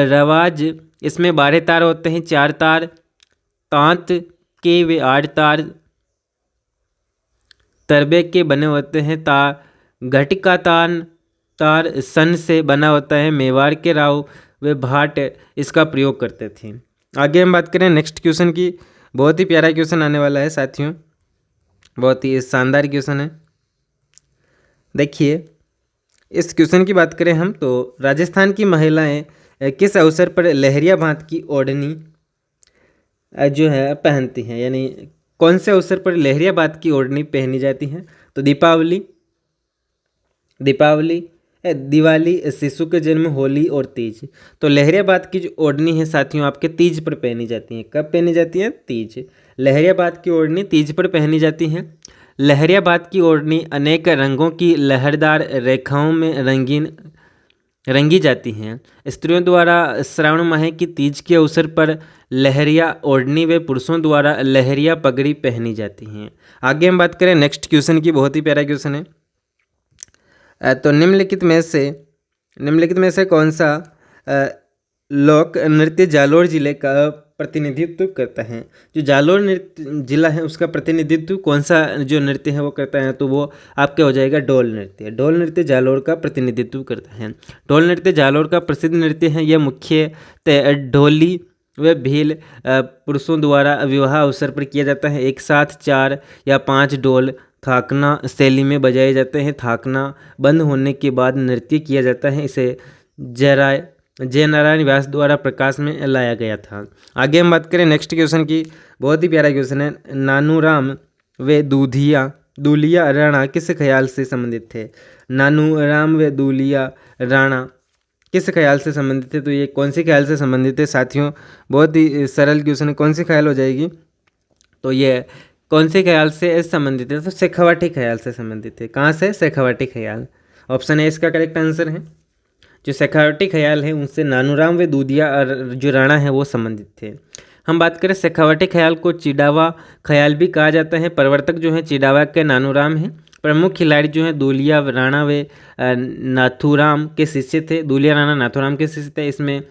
रवाज इसमें 12 तार होते हैं, 4 तार तांत के वे 8 तार तरबे के बने होते हैं। घट का तार सन से बना होता है। मेवाड़ के राव वे भाट इसका प्रयोग करते थे। आगे हम बात करें नेक्स्ट क्वेश्चन की। बहुत ही प्यारा क्वेश्चन आने वाला है साथियों, बहुत ही शानदार क्वेश्चन है। देखिए, इस क्वेश्चन की बात करें हम तो राजस्थान की महिलाएं किस अवसर पर लहरिया भांत की ओढ़नी जो है पहनती हैं? यानी कौन से अवसर पर लहरिया भांत की ओढ़नी पहनी जाती है? तो दिवाली, शिशु के जन्म, होली और तीज। तो लहरिया भात की जो ओढ़नी है साथियों आपके तीज पर पहनी जाती है। कब पहनी जाती है? तीज। लहरिया भात की ओढ़नी तीज पर पहनी जाती है। लहरिया भात की ओढ़नी अनेक रंगों की लहरदार रेखाओं में रंगी जाती हैं। स्त्रियों द्वारा श्रावण माह की तीज के अवसर पर लहरिया ओढ़नी व पुरुषों द्वारा लहरिया पगड़ी पहनी जाती हैं। आगे हम बात करें नेक्स्ट क्वेश्चन की। बहुत ही प्यारा क्वेश्चन है। तो निम्नलिखित में से कौन सा लोक नृत्य जालोर जिले का प्रतिनिधित्व करता है? जो जालोर जिला है उसका प्रतिनिधित्व कौन सा जो नृत्य है वो करता है? तो वो आपके हो जाएगा डोल नृत्य। डोल नृत्य जालोर का प्रतिनिधित्व करता है। डोल नृत्य जालोर का प्रसिद्ध नृत्य है। यह मुख्यतः ढोली व भील पुरुषों द्वारा विवाह अवसर पर किया जाता है। एक साथ 4 या 5 डोल थाकना शैली में बजाए जाते हैं। थाकना बंद होने के बाद नृत्य किया जाता है। इसे जयनारायण व्यास द्वारा प्रकाश में लाया गया था। आगे हम बात करें नेक्स्ट क्वेश्चन की। बहुत ही प्यारा क्वेश्चन है। नानूराम व दूलिया राणा किस ख्याल से संबंधित थे? नानूराम व दूलिया राणा किस ख्याल से संबंधित थे? तो ये कौन से ख्याल से संबंधित है साथियों? बहुत ही सरल क्वेश्चन है। कौन सी ख्याल हो जाएगी? तो ये कौन से ख्याल से संबंधित है? तो शेखावाटी ख्याल से संबंधित है। कहाँ से? शेखावाटी ख्याल। ऑप्शन ए इसका करेक्ट आंसर है। जो शेखावटी ख्याल है उनसे नानूराम व दूधिया और जो राणा है वो संबंधित थे। हम बात करें शेखावटी ख्याल को चिडावा ख्याल भी कहा जाता है। प्रवर्तक जो है चिडावा के नानूराम हैं। प्रमुख खिलाड़ी जो हैं दूलिया राणा व नाथूराम के शिष्य थे। दूलिया राणा नाथूराम के शिष्य थे। इसमें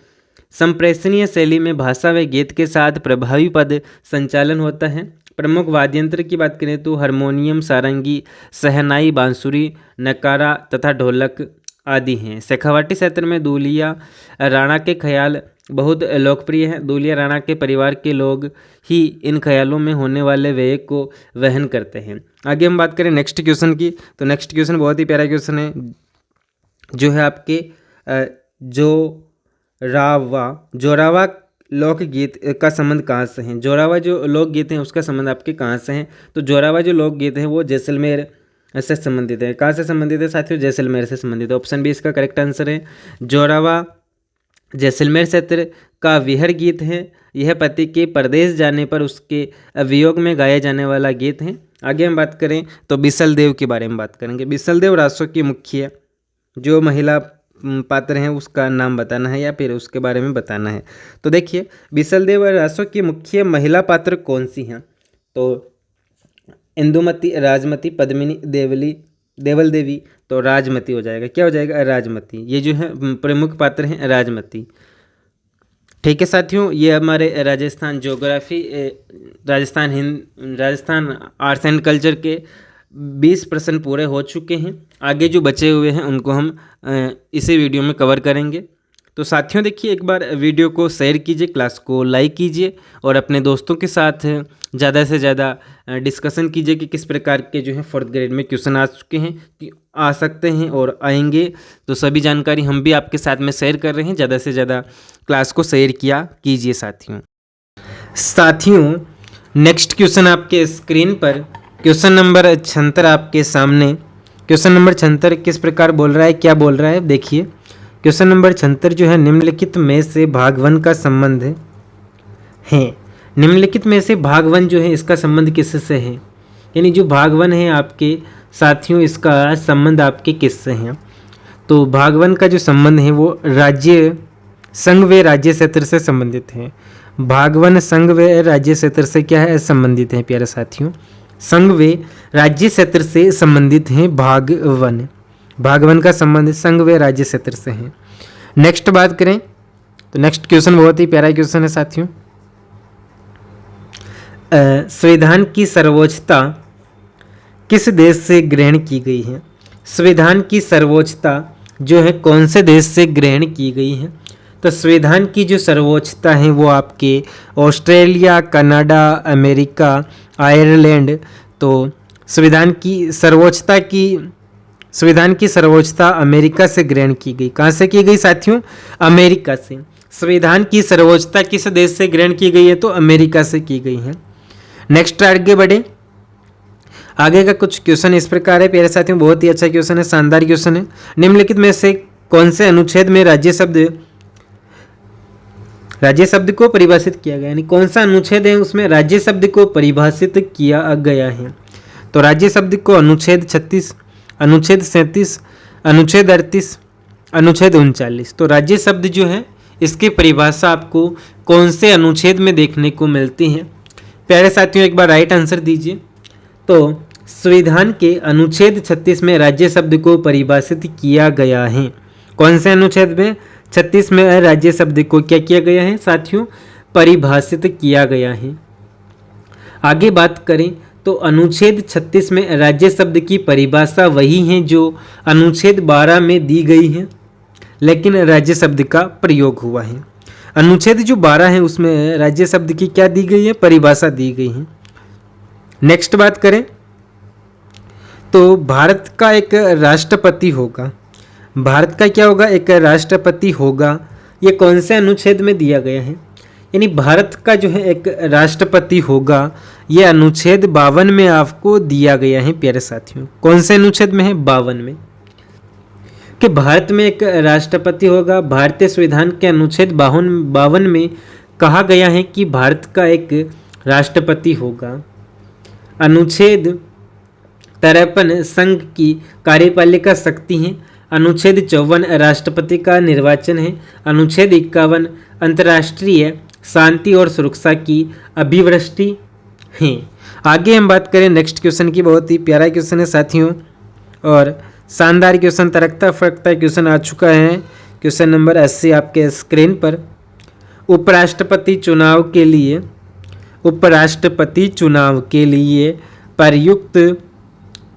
संप्रेषणीय शैली में भाषा व गीत के साथ प्रभावी पद संचालन होता है। प्रमुख वाद्य यंत्र की बात करें तो हारमोनियम, सारंगी, शहनाई, बांसुरी, नकारा तथा ढोलक आदि हैं। शेखावटी क्षेत्र में दूलिया राणा के ख्याल बहुत लोकप्रिय हैं। दूलिया राणा के परिवार के लोग ही इन ख्यालों में होने वाले व्यय को वहन करते हैं। आगे हम बात करें नेक्स्ट क्वेश्चन की, तो नेक्स्ट क्वेश्चन बहुत ही प्यारा क्वेश्चन है, जो है आपके जोरावा लोकगीत का संबंध कहाँ से है। जोरावा जो लोकगीत हैं उसका संबंध आपके कहाँ से हैं। तो जोरावा जो लोकगीत हैं वो जैसलमेर से संबंधित है। कहाँ से संबंधित है साथियों? जैसलमेर से संबंधित है। ऑप्शन बी इसका करेक्ट आंसर है। जोरावा जैसलमेर क्षेत्र का विहर गीत है। यह पति के परदेश जाने पर उसके वियोग में गाया जाने वाला गीत है। आगे हम बात करें तो बिसल देव के बारे में बात करेंगे। बिसल देव रासों की मुख्य जो महिला पात्र हैं उसका नाम बताना है या फिर उसके बारे में बताना है। तो देखिए बिसल देव रासों की मुख्य महिला पात्र कौन सी हैं? तो इंदुमती, राजमती, पद्मिनी, देवल देवी। तो राजमती हो जाएगा। क्या हो जाएगा? राजमती। ये जो है प्रमुख पात्र हैं राजमती। ठीक है साथियों, ये हमारे Rajasthan geography, Rajasthan arts and culture के 20 प्रश्न पूरे हो चुके हैं। आगे जो बचे हुए हैं उनको हम इसी वीडियो में कवर करेंगे। तो साथियों देखिए, एक बार वीडियो को शेयर कीजिए, क्लास को लाइक कीजिए और अपने दोस्तों के साथ ज़्यादा से ज़्यादा डिस्कशन कीजिए कि किस प्रकार के जो है 4th ग्रेड में क्वेश्चन आ चुके हैं, कि आ सकते हैं और आएंगे। तो सभी जानकारी हम भी आपके साथ में शेयर कर रहे हैं। ज़्यादा से ज़्यादा क्लास को शेयर किया कीजिए साथियों नेक्स्ट क्वेश्चन आपके स्क्रीन पर क्वेश्चन नंबर 76 आपके सामने। क्वेश्चन नंबर 76 किस प्रकार बोल रहा है, क्या बोल रहा है? देखिए क्वेश्चन नंबर 76 जो है, निम्नलिखित में से भाग 1 का संबंध है। निम्नलिखित में से भाग 1 जो है इसका संबंध किससे है? यानी जो भाग 1 है आपके साथियों, इसका संबंध आपके किससे हैं? तो भाग 1 का जो संबंध है वो राज्य संघ व राज्य क्षेत्र से संबंधित है। भाग 1 संघ व राज्य क्षेत्र से क्या है? संबंधित है प्यारे साथियों। संघ व राज्य क्षेत्र से संबंधित है भाग 1। भाग 1 का संबंध संघ व राज्य क्षेत्र से है। नेक्स्ट बात करें तो नेक्स्ट क्वेश्चन बहुत ही प्यारा क्वेश्चन है साथियों। संविधान की सर्वोच्चता किस देश से ग्रहण की गई है? संविधान की सर्वोच्चता जो है कौन से देश से ग्रहण की गई है? तो संविधान की जो सर्वोच्चता है वो आपके ऑस्ट्रेलिया, कनाडा, अमेरिका, आयरलैंड। तो संविधान की सर्वोच्चता अमेरिका से ग्रहण की गई। कहाँ से की गई साथियों? अमेरिका से। संविधान की सर्वोच्चता किस देश से ग्रहण की गई है? तो अमेरिका से की गई है। नेक्स्ट आगे बढ़े। आगे का कुछ क्वेश्चन इस प्रकार है प्यारे साथियों, बहुत ही अच्छा क्वेश्चन है, शानदार क्वेश्चन है। निम्नलिखित में से कौन से अनुच्छेद में राज्य शब्द को परिभाषित किया गया? यानी कौन सा अनुच्छेद है उसमें राज्य शब्द को परिभाषित किया गया है? तो राज्य शब्द को अनुच्छेद 36, अनुच्छेद 37, अनुच्छेद 38, अनुच्छेद 39। तो राज्य शब्द जो है इसकी परिभाषा आपको कौन से अनुच्छेद में देखने को मिलती है? प्यारे साथियों एक बार राइट आंसर दीजिए। तो संविधान के अनुच्छेद 36 में राज्य शब्द को परिभाषित किया गया है। कौन से अनुच्छेद में? 36 में राज्य शब्द को क्या किया गया है साथियों? परिभाषित किया गया है। आगे बात करें तो अनुच्छेद 36 में राज्य शब्द की परिभाषा वही है जो अनुच्छेद 12 में दी गई है, लेकिन राज्य शब्द का प्रयोग हुआ है। अनुच्छेद जो 12 है उसमें राज्य शब्द की क्या दी गई है? परिभाषा दी गई है। नेक्स्ट बात करें तो भारत का एक राष्ट्रपति होगा। भारत का क्या होगा? एक राष्ट्रपति होगा। ये कौन से अनुच्छेद में दिया गया है? यानी भारत का जो है एक राष्ट्रपति होगा, ये अनुच्छेद 52 में आपको दिया गया है प्यारे साथियों। कौन से अनुच्छेद में है? 52 में, कि भारत में एक राष्ट्रपति होगा। भारतीय संविधान के अनुच्छेद 52 में कहा गया है कि भारत का एक राष्ट्रपति होगा। अनुच्छेद 53 संघ की कार्यपालिका शक्ति है। अनुच्छेद 54 राष्ट्रपति का निर्वाचन है। अनुच्छेद 51 अंतर्राष्ट्रीय शांति और सुरक्षा की अभिवृष्टि है। आगे हम बात करें नेक्स्ट क्वेश्चन की, बहुत ही प्यारा क्वेश्चन है साथियों और शानदार क्वेश्चन, तड़कता फड़कता क्वेश्चन आ चुका है। क्वेश्चन नंबर 80 आपके स्क्रीन पर। उपराष्ट्रपति चुनाव के लिए प्रयुक्त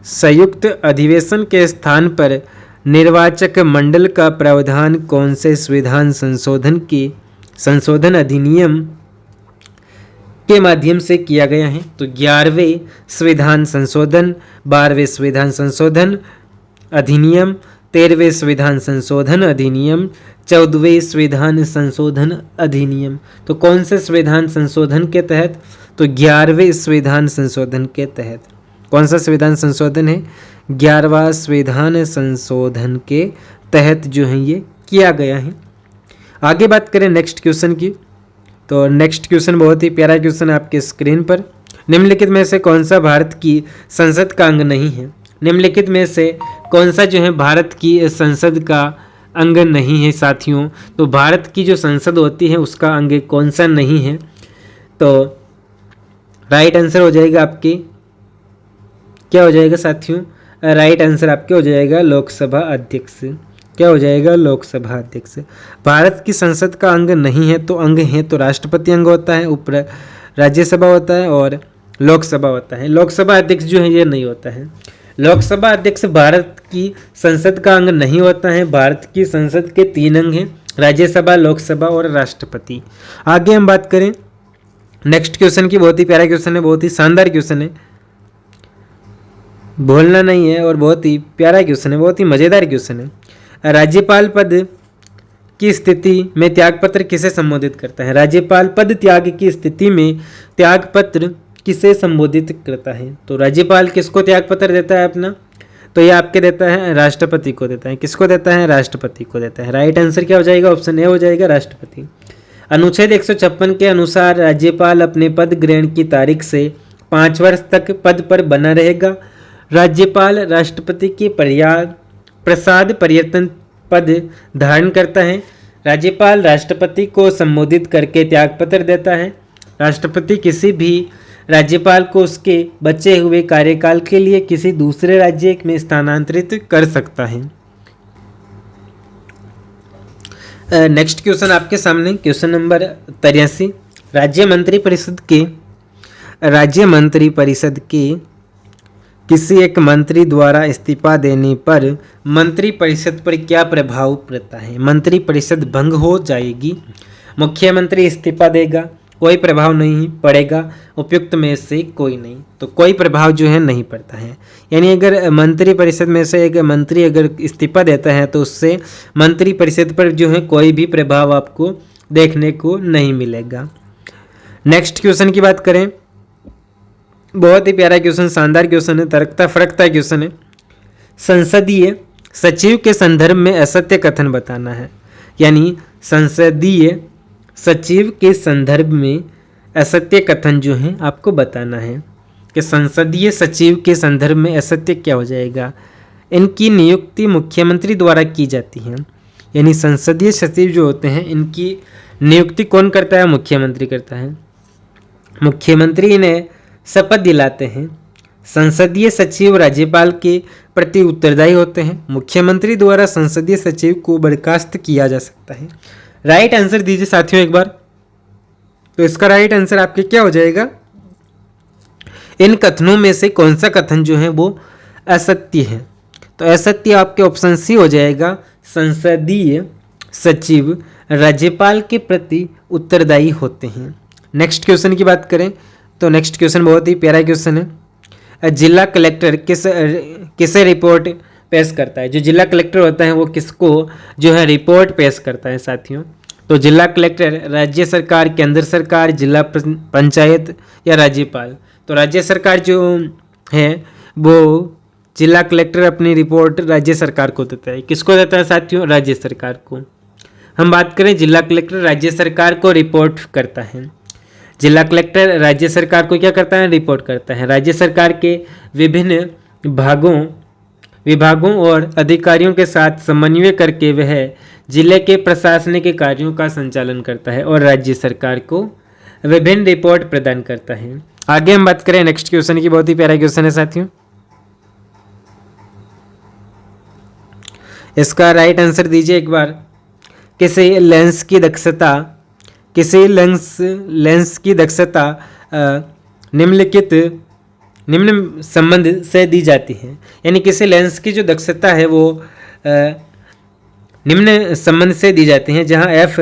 संयुक्त अधिवेशन के स्थान पर निर्वाचक मंडल का प्रावधान कौन से संविधान संशोधन अधिनियम के माध्यम से किया गया है? तो 11वें संविधान संशोधन, 12वें संविधान संशोधन अधिनियम, 13वें संविधान संशोधन अधिनियम, 14वें संविधान संशोधन अधिनियम। तो कौन से संविधान संशोधन के तहत? तो 11वें संविधान संशोधन के तहत। कौन सा संविधान संशोधन है? 11वां संविधान संशोधन के तहत जो है ये किया गया है। आगे बात करें नेक्स्ट क्वेश्चन की, तो नेक्स्ट क्वेश्चन बहुत ही प्यारा क्वेश्चन है आपके स्क्रीन पर। निम्नलिखित में से कौन सा भारत की संसद का अंग नहीं है? निम्नलिखित में से कौन सा जो है भारत की संसद का अंग नहीं है साथियों? तो भारत की जो संसद होती है उसका अंग कौन सा नहीं है? तो राइट आंसर हो जाएगा आपकी, क्या हो जाएगा साथियों? राइट आंसर आपके हो जाएगा लोकसभा अध्यक्ष। क्या हो जाएगा? लोकसभा अध्यक्ष। भारत की संसद का अंग नहीं है, तो अंग है तो राष्ट्रपति अंग होता है, उप राज्यसभा होता है और लोकसभा होता है। लोकसभा अध्यक्ष जो है ये नहीं होता है। लोकसभा अध्यक्ष भारत की संसद का अंग नहीं होता है। भारत की संसद के 3 अंग हैं, राज्यसभा, लोकसभा और राष्ट्रपति। आगे हम बात करें नेक्स्ट क्वेश्चन की, बहुत ही प्यारा क्वेश्चन है, बहुत ही शानदार क्वेश्चन है, बोलना नहीं है और बहुत ही प्यारा क्वेश्चन है, बहुत ही मज़ेदार क्वेश्चन है। राज्यपाल पद की स्थिति में त्यागपत्र किसे संबोधित करता है? राज्यपाल पद त्याग की स्थिति में त्यागपत्र किसे संबोधित करता है? तो राज्यपाल किसको त्यागपत्र देता है अपना? तो ये आपके देता है राष्ट्रपति को देता है। किसको देता है? राष्ट्रपति को देता है। राइट आंसर क्या हो जाएगा? ऑप्शन ए हो जाएगा, राष्ट्रपति। अनुच्छेद 156 के अनुसार राज्यपाल अपने पद ग्रहण की तारीख से 5 वर्ष तक पद पर बना रहेगा। राज्यपाल राष्ट्रपति के प्रसाद पर्यटन पद धारण करता है। राज्यपाल राष्ट्रपति को संबोधित करके त्यागपत्र देता है। राष्ट्रपति किसी भी राज्यपाल को उसके बचे हुए कार्यकाल के लिए किसी दूसरे राज्य में स्थानांतरित कर सकता है। नेक्स्ट क्वेश्चन आपके सामने, क्वेश्चन नंबर 83। राज्य मंत्री परिषद के किसी एक मंत्री द्वारा इस्तीफा देने पर मंत्रिपरिषद पर क्या प्रभाव पड़ता है? मंत्रिपरिषद भंग हो जाएगी। मुख्यमंत्री इस्तीफा देगा, कोई प्रभाव नहीं पड़ेगा। उपयुक्त में से कोई नहीं, तो कोई प्रभाव जो है नहीं पड़ता है। यानी अगर मंत्रिपरिषद में से एक मंत्री अगर इस्तीफा देता है तो उससे मंत्रिपरिषद पर जो है कोई भी प्रभाव आपको देखने को नहीं मिलेगा। नेक्स्ट क्वेश्चन की बात करें, बहुत ही प्यारा क्वेश्चन, शानदार क्वेश्चन है, तड़कता फड़कता क्वेश्चन है। संसदीय सचिव के संदर्भ में असत्य कथन बताना है। यानी संसदीय सचिव के संदर्भ में असत्य कथन जो है आपको बताना है कि संसदीय सचिव के संदर्भ में असत्य क्या हो जाएगा। इनकी नियुक्ति मुख्यमंत्री द्वारा की जाती है। यानी संसदीय सचिव जो होते हैं इनकी नियुक्ति कौन करता है? मुख्यमंत्री करता है। मुख्यमंत्री इन्हें शपथ दिलाते हैं। संसदीय सचिव राज्यपाल के प्रति उत्तरदायी होते हैं। मुख्यमंत्री द्वारा संसदीय सचिव को बर्खास्त किया जा सकता है। राइट आंसर दीजिए साथियों एक बार। तो इसका राइट आंसर आपके क्या हो जाएगा? इन कथनों में से कौन सा कथन जो है वो असत्य है? तो असत्य आपके ऑप्शन सी हो जाएगा। संसदीय सचिव राज्यपाल के प्रति उत्तरदायी होते हैं। नेक्स्ट क्वेश्चन की बात करें तो नेक्स्ट क्वेश्चन बहुत ही प्यारा क्वेश्चन है। जिला कलेक्टर किसे रिपोर्ट पेश करता है? जो जिला कलेक्टर होता है वो किसको जो है रिपोर्ट पेश करता है साथियों? तो जिला कलेक्टर राज्य सरकार, केंद्र सरकार, जिला पंचायत या राज्यपाल? तो राज्य सरकार जो है वो जिला कलेक्टर अपनी रिपोर्ट राज्य सरकार को देता है। किसको देता है साथियों? राज्य सरकार को। हम बात करें जिला कलेक्टर राज्य सरकार को रिपोर्ट करता है। जिला कलेक्टर राज्य सरकार को क्या करता है? रिपोर्ट करता है। राज्य सरकार के विभिन्न भागों विभागों और अधिकारियों के साथ समन्वय करके वह जिले के प्रशासनिक कार्यों का संचालन करता है और राज्य सरकार को विभिन्न रिपोर्ट प्रदान करता है। आगे हम बात करें नेक्स्ट क्वेश्चन की, बहुत ही प्यारा क्वेश्चन है साथियों। इसका राइट आंसर दीजिए एक बार। किसी लेंस की दक्षता निम्न संबंध से दी जाती है। यानी किसी लेंस की जो दक्षता है वो निम्न संबंध से दी जाती है, जहाँ एफ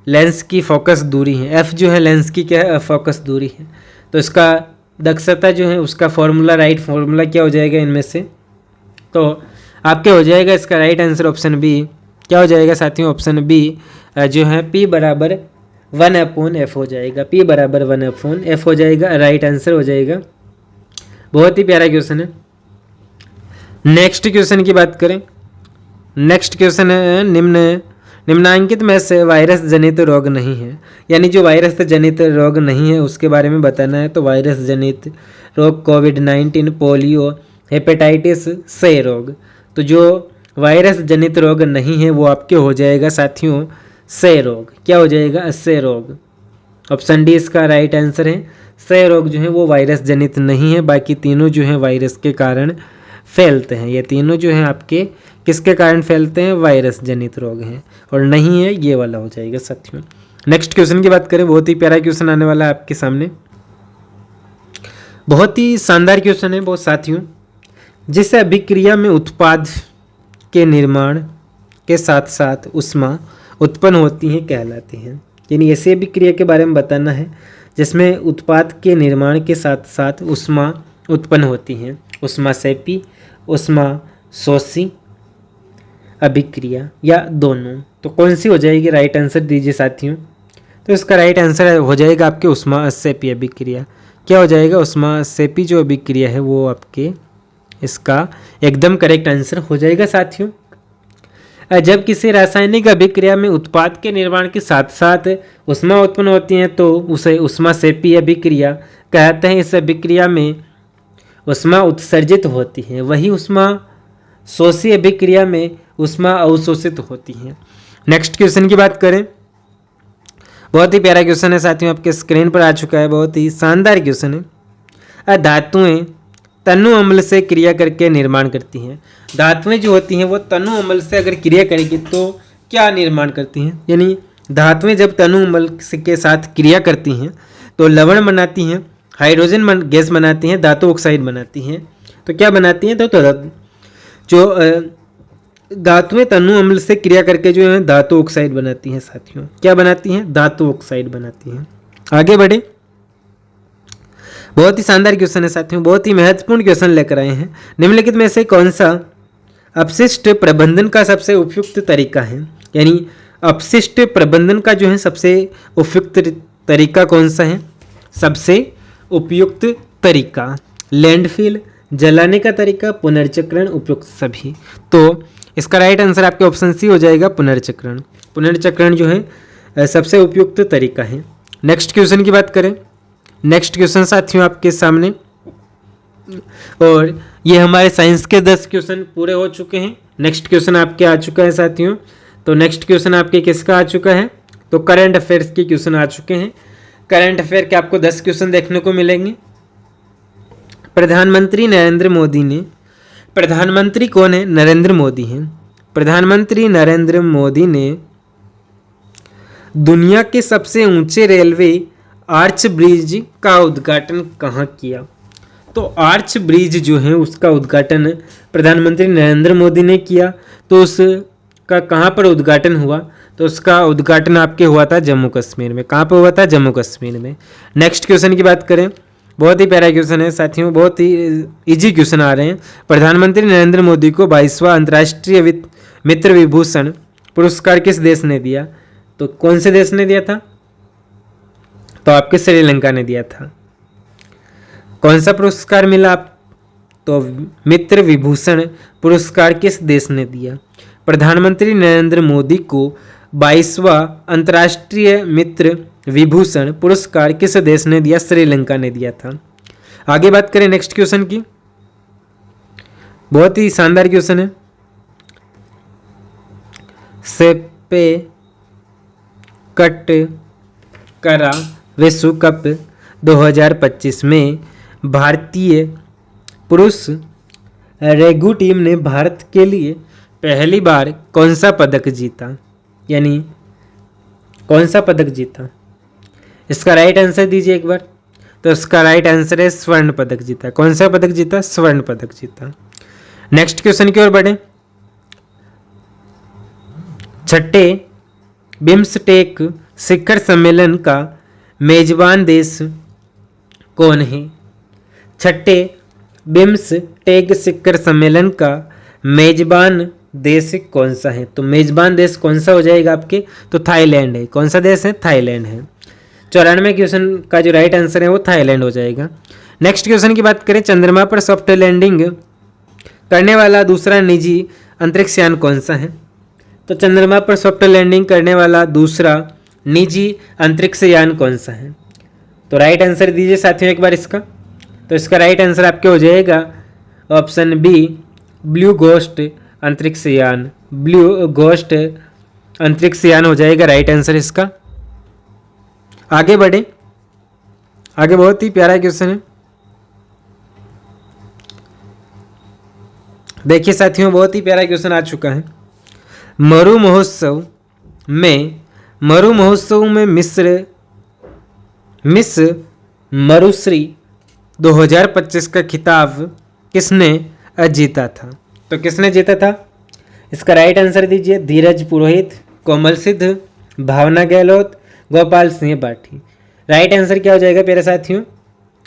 लेंस की फोकस दूरी है। एफ जो है लेंस की क्या है, फोकस दूरी है। तो इसका दक्षता जो है उसका फॉर्मूला, राइट फॉर्मूला क्या हो जाएगा इनमें से? तो आपके हो जाएगा इसका राइट आंसर ऑप्शन बी। क्या हो जाएगा साथियों? ऑप्शन बी जो है P बराबर 1/f हो जाएगा। P बराबर 1/f हो जाएगा, राइट आंसर हो जाएगा। बहुत ही प्यारा क्वेश्चन है। नेक्स्ट क्वेश्चन की बात करें। नेक्स्ट क्वेश्चन है निम्नांकित में से वायरस जनित रोग नहीं है। यानी जो वायरस जनित रोग नहीं है उसके बारे में बताना है। तो वायरस जनित रोग कोविड-19, पोलियो, हेपेटाइटिस से रोग। तो जो वायरस जनित रोग नहीं है वो आपके हो जाएगा साथियों से रोग। क्या हो जाएगा? से रोग। ऑप्शन डी इसका राइट आंसर है। से रोग जो है वो वायरस जनित नहीं है, बाकी तीनों जो है वायरस के कारण फैलते हैं। ये तीनों जो है आपके किसके कारण फैलते हैं? वायरस जनित रोग हैं। और नहीं है ये वाला हो जाएगा साथियों। नेक्स्ट क्वेश्चन की बात करें। बहुत ही प्यारा क्वेश्चन आने वाला है आपके सामने। बहुत ही शानदार क्वेश्चन है बहुत साथियों। जिस अभिक्रिया में उत्पाद के निर्माण के साथ साथ ऊष्मा उत्पन्न होती है कहलाती है। यानी ऐसी अभिक्रिया के बारे में बताना है जिसमें उत्पाद के निर्माण के साथ साथ ऊष्मा उत्पन्न होती है। ऊष्मासेपी, ऊष्माशोषी अभिक्रिया या दोनों। तो कौन सी हो जाएगी? राइट आंसर दीजिए साथियों। तो इसका राइट आंसर हो जाएगा आपके ऊष्मासेपी अभिक्रिया। क्या हो जाएगा? ऊष्मासेपी जो अभिक्रिया है वो आपके इसका एकदम करेक्ट आंसर हो जाएगा साथियों। जब किसी रासायनिक अभिक्रिया में उत्पाद के निर्माण के साथ साथ ऊष्मा उत्पन्न होती है तो उसे ऊष्मासेपी अभिक्रिया कहते हैं। इस अभिक्रिया में ऊष्मा उत्सर्जित होती है, वही ऊष्माशोषी अभिक्रिया में ऊष्मा अवशोषित होती है। नेक्स्ट क्वेश्चन की बात करें। बहुत ही प्यारा क्वेश्चन है साथियों, आपके स्क्रीन पर आ चुका है। बहुत ही शानदार क्वेश्चन है। धातुएं तनु अम्ल से क्रिया करके निर्माण करती हैं। धातुएं जो होती हैं वो तनु अम्ल से अगर क्रिया करेगी तो क्या निर्माण करती हैं? यानी धातुएं जब तनु अम्ल के साथ क्रिया करती हैं तो लवण बनाती हैं, हाइड्रोजन गैस बनाती हैं, धातु ऑक्साइड बनाती हैं। तो क्या बनाती हैं? तो जो धातुएं तनु अम्ल से क्रिया करके जो है धातु ऑक्साइड बनाती हैं साथियों। क्या बनाती हैं? धातु ऑक्साइड बनाती हैं। आगे बढ़े। बहुत ही शानदार क्वेश्चन है साथियों, बहुत ही महत्वपूर्ण क्वेश्चन लेकर आए हैं। निम्नलिखित में से कौन सा अपशिष्ट प्रबंधन का सबसे उपयुक्त तरीका है? यानी अपशिष्ट प्रबंधन का जो है सबसे उपयुक्त तरीका कौन सा है? सबसे उपयुक्त तरीका लैंडफिल, जलाने का तरीका, पुनर्चक्रण, उपयुक्त सभी। तो इसका राइट आंसर आपके ऑप्शन सी हो जाएगा पुनर्चक्रण। पुनर्चक्रण जो है सबसे उपयुक्त तरीका है। नेक्स्ट क्वेश्चन की बात करें। नेक्स्ट क्वेश्चन साथियों आपके सामने, और ये हमारे साइंस के 10 क्वेश्चन पूरे हो चुके हैं। नेक्स्ट क्वेश्चन आपके आ चुका है साथियों। तो नेक्स्ट क्वेश्चन आपके किसका आ चुका है? तो करंट अफेयर्स के क्वेश्चन आ चुके हैं। करंट अफेयर के आपको 10 क्वेश्चन देखने को मिलेंगे। प्रधानमंत्री नरेंद्र मोदी ने, प्रधानमंत्री कौन है? नरेंद्र मोदी हैं। प्रधानमंत्री नरेंद्र मोदी ने दुनिया के सबसे ऊंचे रेलवे आर्च ब्रिज का उद्घाटन कहाँ किया? तो आर्च ब्रिज जो है उसका उद्घाटन प्रधानमंत्री नरेंद्र मोदी ने किया। तो उसका कहाँ पर उद्घाटन हुआ? तो उसका उद्घाटन आपके हुआ था जम्मू कश्मीर में। कहाँ पर हुआ था? जम्मू कश्मीर में। नेक्स्ट क्वेश्चन की बात करें। बहुत ही प्यारा क्वेश्चन है साथियों, बहुत ही इजी क्वेश्चन आ रहे हैं। प्रधानमंत्री नरेंद्र मोदी को 22वां अंतर्राष्ट्रीय मित्र विभूषण पुरस्कार किस देश ने दिया? तो कौन से देश ने दिया था? तो आपके श्रीलंका ने दिया था। कौन सा पुरस्कार मिला? तो मित्र विभूषण पुरस्कार किस देश ने दिया? प्रधानमंत्री नरेंद्र मोदी को 22वां अंतर्राष्ट्रीय मित्र विभूषण पुरस्कार किस देश ने दिया? श्रीलंका ने दिया था। आगे बात करें नेक्स्ट क्वेश्चन की। बहुत ही शानदार क्वेश्चन है। सेप्पे कट करा विश्व कप 2025 में भारतीय पुरुष रेगू टीम ने भारत के लिए पहली बार कौन सा पदक जीता, यानी कौन सा पदक जीता? इसका राइट आंसर दीजिए एक बार। तो इसका राइट आंसर है स्वर्ण पदक जीता। कौन सा पदक जीता? स्वर्ण पदक जीता। नेक्स्ट क्वेश्चन की ओर बढ़े। छठे बिम्सटेक शिखर सम्मेलन का मेजबान देश कौन है? छठे बिम्सटेक शिखर सम्मेलन का मेजबान देश कौन सा है? तो मेजबान देश कौन सा हो जाएगा आपके? तो थाईलैंड है। कौन सा देश है? थाईलैंड है। 94 क्वेश्चन का जो राइट आंसर है वो थाईलैंड हो जाएगा। नेक्स्ट क्वेश्चन की बात करें, चंद्रमा पर सॉफ्ट लैंडिंग करने वाला दूसरा निजी अंतरिक्ष यान कौन सा है? तो चंद्रमा पर सॉफ्ट लैंडिंग करने वाला दूसरा निजी अंतरिक्ष यान कौन सा है? तो राइट आंसर दीजिए साथियों एक बार इसका। तो इसका राइट आंसर आपके हो जाएगा ऑप्शन बी, ब्लू गोस्ट अंतरिक्ष यान। ब्लू गोस्ट अंतरिक्ष यान हो जाएगा राइट आंसर इसका। आगे बढ़े, आगे बहुत ही प्यारा क्वेश्चन है। देखिए साथियों, बहुत ही प्यारा क्वेश्चन आ चुका है। मरु महोत्सव में मिस मरुश्री 2025 का खिताब किसने जीता था? तो किसने जीता था? इसका राइट आंसर दीजिए। धीरज पुरोहित, कोमल सिद्ध, भावना गहलोत, गोपाल सिंह बाठी। राइट आंसर क्या हो जाएगा प्यारे साथियों?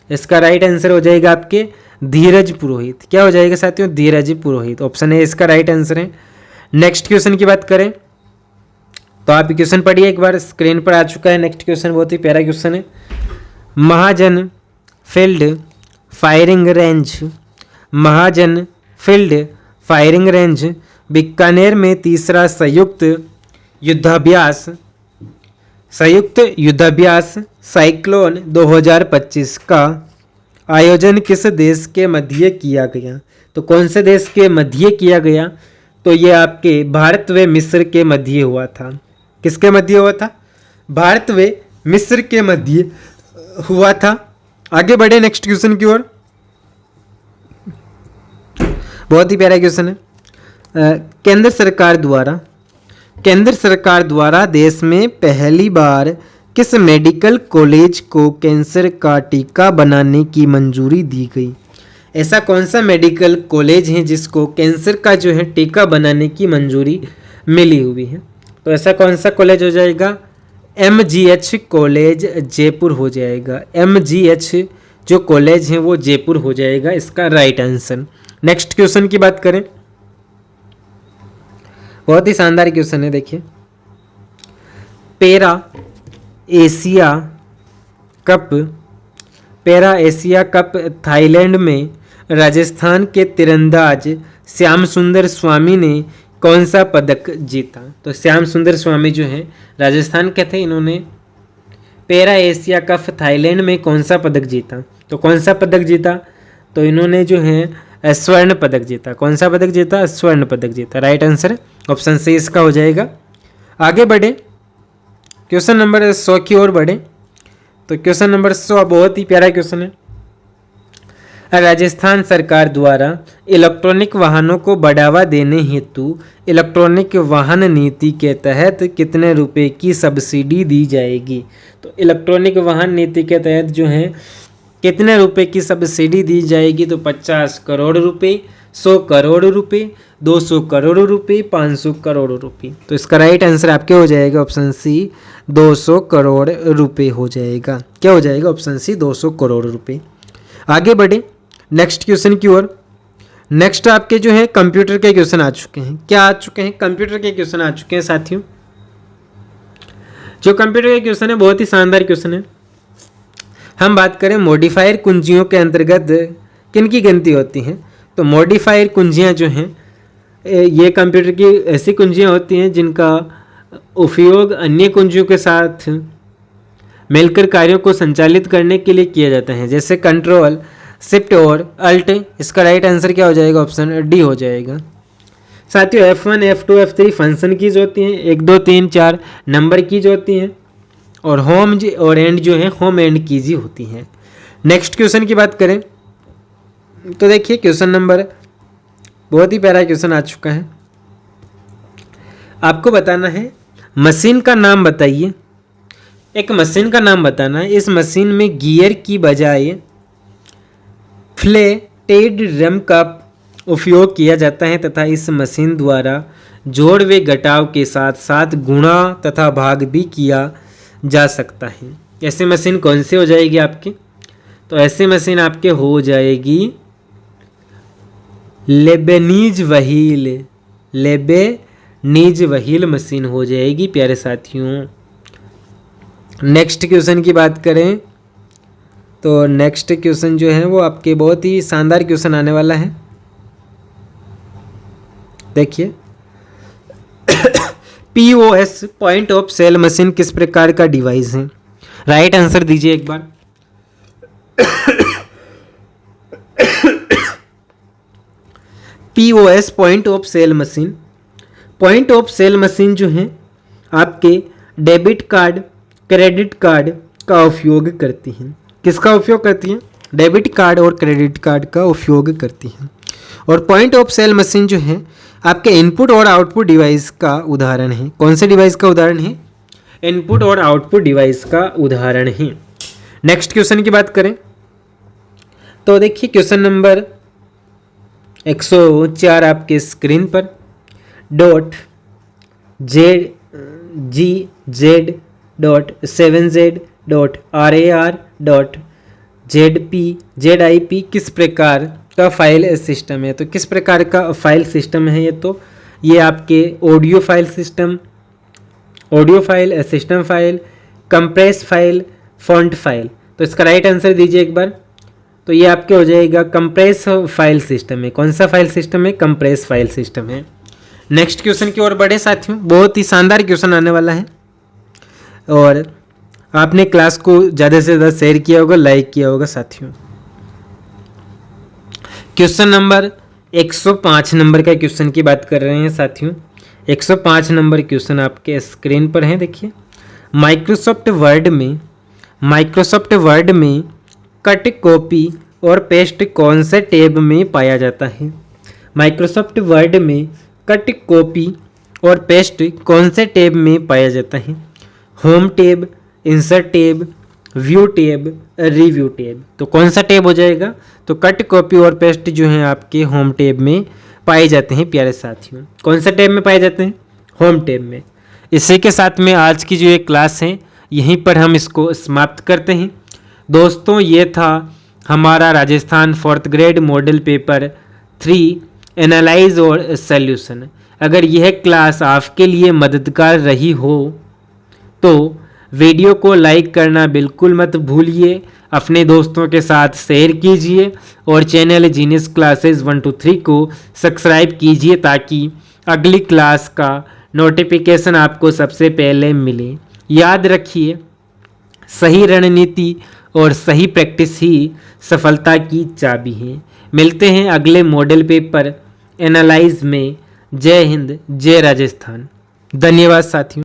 इसका राइट आंसर हो जाएगा आपके धीरज पुरोहित। क्या हो जाएगा साथियों? धीरज पुरोहित। ऑप्शन ए इसका राइट आंसर है। नेक्स्ट क्वेश्चन की बात करें तो आप क्वेश्चन पढ़िए एक बार, स्क्रीन पर आ चुका है। नेक्स्ट क्वेश्चन बहुत ही प्यारा क्वेश्चन है। महाजन फील्ड फायरिंग रेंज बीकानेर में तीसरा संयुक्त युद्धाभ्यास साइक्लोन 2025 का आयोजन किस देश के मध्य किया गया? तो कौन से देश के मध्य किया गया? तो ये आपके भारत व मिस्र के मध्य हुआ था। किसके मध्य हुआ था? भारत व मिस्र के मध्य हुआ था। आगे बढ़े नेक्स्ट क्वेश्चन की ओर। बहुत ही प्यारा क्वेश्चन है। केंद्र सरकार द्वारा देश में पहली बार किस मेडिकल कॉलेज को कैंसर का टीका बनाने की मंजूरी दी गई? ऐसा कौन सा मेडिकल कॉलेज है जिसको कैंसर का जो है टीका बनाने की मंजूरी मिली हुई है? तो ऐसा कौन सा कॉलेज हो जाएगा? MGH कॉलेज जयपुर हो जाएगा। MGH जो कॉलेज है वो जयपुर हो जाएगा इसका राइट आंसर। नेक्स्ट क्वेश्चन की बात करें, बहुत ही शानदार क्वेश्चन है। देखिए, पैरा एशिया कप थाईलैंड में राजस्थान के तीरंदाज श्याम सुंदर स्वामी ने कौन सा पदक जीता? तो श्याम सुंदर स्वामी जो हैं राजस्थान के थे, इन्होंने पैरा एशिया कप थाईलैंड में कौन सा पदक जीता? तो कौन सा पदक जीता? तो इन्होंने जो है स्वर्ण पदक जीता। कौन सा पदक जीता? स्वर्ण पदक जीता। राइट आंसर ऑप्शन सी इसका हो जाएगा। आगे बढ़े, क्वेश्चन नंबर 100 की ओर बढ़े। तो क्वेश्चन नंबर 100 बहुत ही प्यारा क्वेश्चन है। राजस्थान सरकार द्वारा इलेक्ट्रॉनिक वाहनों को बढ़ावा देने हेतु इलेक्ट्रॉनिक वाहन नीति के तहत कितने रुपए की सब्सिडी दी जाएगी? तो इलेक्ट्रॉनिक वाहन नीति के तहत जो है कितने रुपए की सब्सिडी दी जाएगी? तो 50 करोड़ रुपए, 100 करोड़ रुपए, 200 करोड़ रुपए, 500 करोड़ रुपए। तो इसका राइट आंसर आपके हो जाएगा ऑप्शन सी 200 करोड़ रुपए हो जाएगा। क्या हो जाएगा? ऑप्शन सी 200 करोड़ रुपए। आगे बढ़े नेक्स्ट क्वेश्चन की ओर। नेक्स्ट आपके जो है कंप्यूटर के क्वेश्चन आ चुके हैं। क्या आ चुके हैं? कंप्यूटर के क्वेश्चन आ चुके हैं साथियों। जो कंप्यूटर के क्वेश्चन है बहुत ही शानदार क्वेश्चन है। हम बात करें मॉडिफायर कुंजियों के अंतर्गत किन की गिनती होती हैं? तो मॉडिफायर कुंजियां जो हैं ये कंप्यूटर की ऐसी कुंजियां होती हैं जिनका उपयोग अन्य कुंजियों के साथ मिलकर कार्यों को संचालित करने के लिए किया जाता है। जैसे कंट्रोल, शिफ्ट और अल्ट, इसका राइट आंसर क्या हो जाएगा? ऑप्शन डी हो जाएगा। साथियों F1, F2, F3 function keys होती हैं, 1 2 3 4 नंबर कीज होती हैं, और होम और एंड जो है होम एंड कीज ही होती हैं। नेक्स्ट क्वेश्चन की बात करें तो देखिए क्वेश्चन नंबर, बहुत ही प्यारा क्वेश्चन आ चुका है। आपको बताना है मशीन का नाम बताइए, एक मशीन का नाम बताना है। इस मशीन में गियर की बजाय फ्लैटेड ड्रम का उपयोग किया जाता है तथा इस मशीन द्वारा जोड़ व घटाव के साथ साथ गुणा तथा भाग भी किया जा सकता है। ऐसी मशीन कौन सी हो जाएगी आपकी? तो ऐसी मशीन आपके हो जाएगी लेबनीज व्हील मशीन हो जाएगी प्यारे साथियों। नेक्स्ट क्वेश्चन की बात करें तो नेक्स्ट क्वेश्चन जो है वो आपके बहुत ही शानदार क्वेश्चन आने वाला है। देखिए POS point of sale machine किस प्रकार का डिवाइस है? राइट आंसर दीजिए एक बार। POS point of sale machine, point of sale machine जो है आपके डेबिट कार्ड क्रेडिट कार्ड का उपयोग करती हैं। किसका उपयोग करती हैं? डेबिट कार्ड और क्रेडिट कार्ड का उपयोग करती हैं। और पॉइंट ऑफ सेल मशीन जो है आपके इनपुट और आउटपुट डिवाइस का उदाहरण है। कौन से डिवाइस का उदाहरण है? इनपुट और आउटपुट डिवाइस का उदाहरण है। नेक्स्ट क्वेश्चन की बात करें तो देखिए क्वेश्चन नंबर 104 आपके स्क्रीन पर, .GZ.7Z.RAR.ZP किस प्रकार का फाइल सिस्टम है? तो किस प्रकार का फाइल सिस्टम है ये? तो ये आपके audio file system, audio file, system file, compress file, font file. तो इसका राइट आंसर दीजिए एक बार। तो ये आपके हो जाएगा कंप्रेस फाइल सिस्टम है। कौन सा फाइल सिस्टम है? कंप्रेस फाइल सिस्टम है। नेक्स्ट क्वेश्चन की ओर बढ़े साथियों, बहुत ही शानदार क्वेश्चन आने वाला है और आपने क्लास को ज़्यादा से ज़्यादा शेयर किया होगा, लाइक किया होगा साथियों। क्वेश्चन नंबर 105 नंबर का क्वेश्चन की बात कर रहे हैं साथियों। 105 नंबर क्वेश्चन आपके स्क्रीन पर है। देखिए माइक्रोसॉफ्ट वर्ड में कट, कॉपी और पेस्ट कौन से टैब में पाया जाता है? माइक्रोसॉफ्ट वर्ड में कट, कॉपी और पेस्ट कौन से टैब में पाया जाता है? Home tab, insert tab, view tab, review tab. तो कौन सा टैब हो जाएगा? तो कट, कॉपी और पेस्ट जो है आपके होम टैब में पाए जाते हैं प्यारे साथियों। कौन सा टैब में पाए जाते हैं? होम टैब में। इसी के साथ में आज की जो ये क्लास है यहीं पर हम इसको समाप्त करते हैं। दोस्तों ये था हमारा Rajasthan 4th grade model paper 3 analyse और सॉल्यूशन। अगर यह क्लास आपके लिए मददगार रही हो तो वीडियो को लाइक करना बिल्कुल मत भूलिए, अपने दोस्तों के साथ शेयर कीजिए और चैनल जीनियस क्लासेस 1 to 3 को सब्सक्राइब कीजिए ताकि अगली क्लास का नोटिफिकेशन आपको सबसे पहले मिले। याद रखिए सही रणनीति और सही प्रैक्टिस ही सफलता की चाबी है। मिलते हैं अगले मॉडल पेपर एनालाइज में। जय हिंद, जय राजस्थान। धन्यवाद साथियों।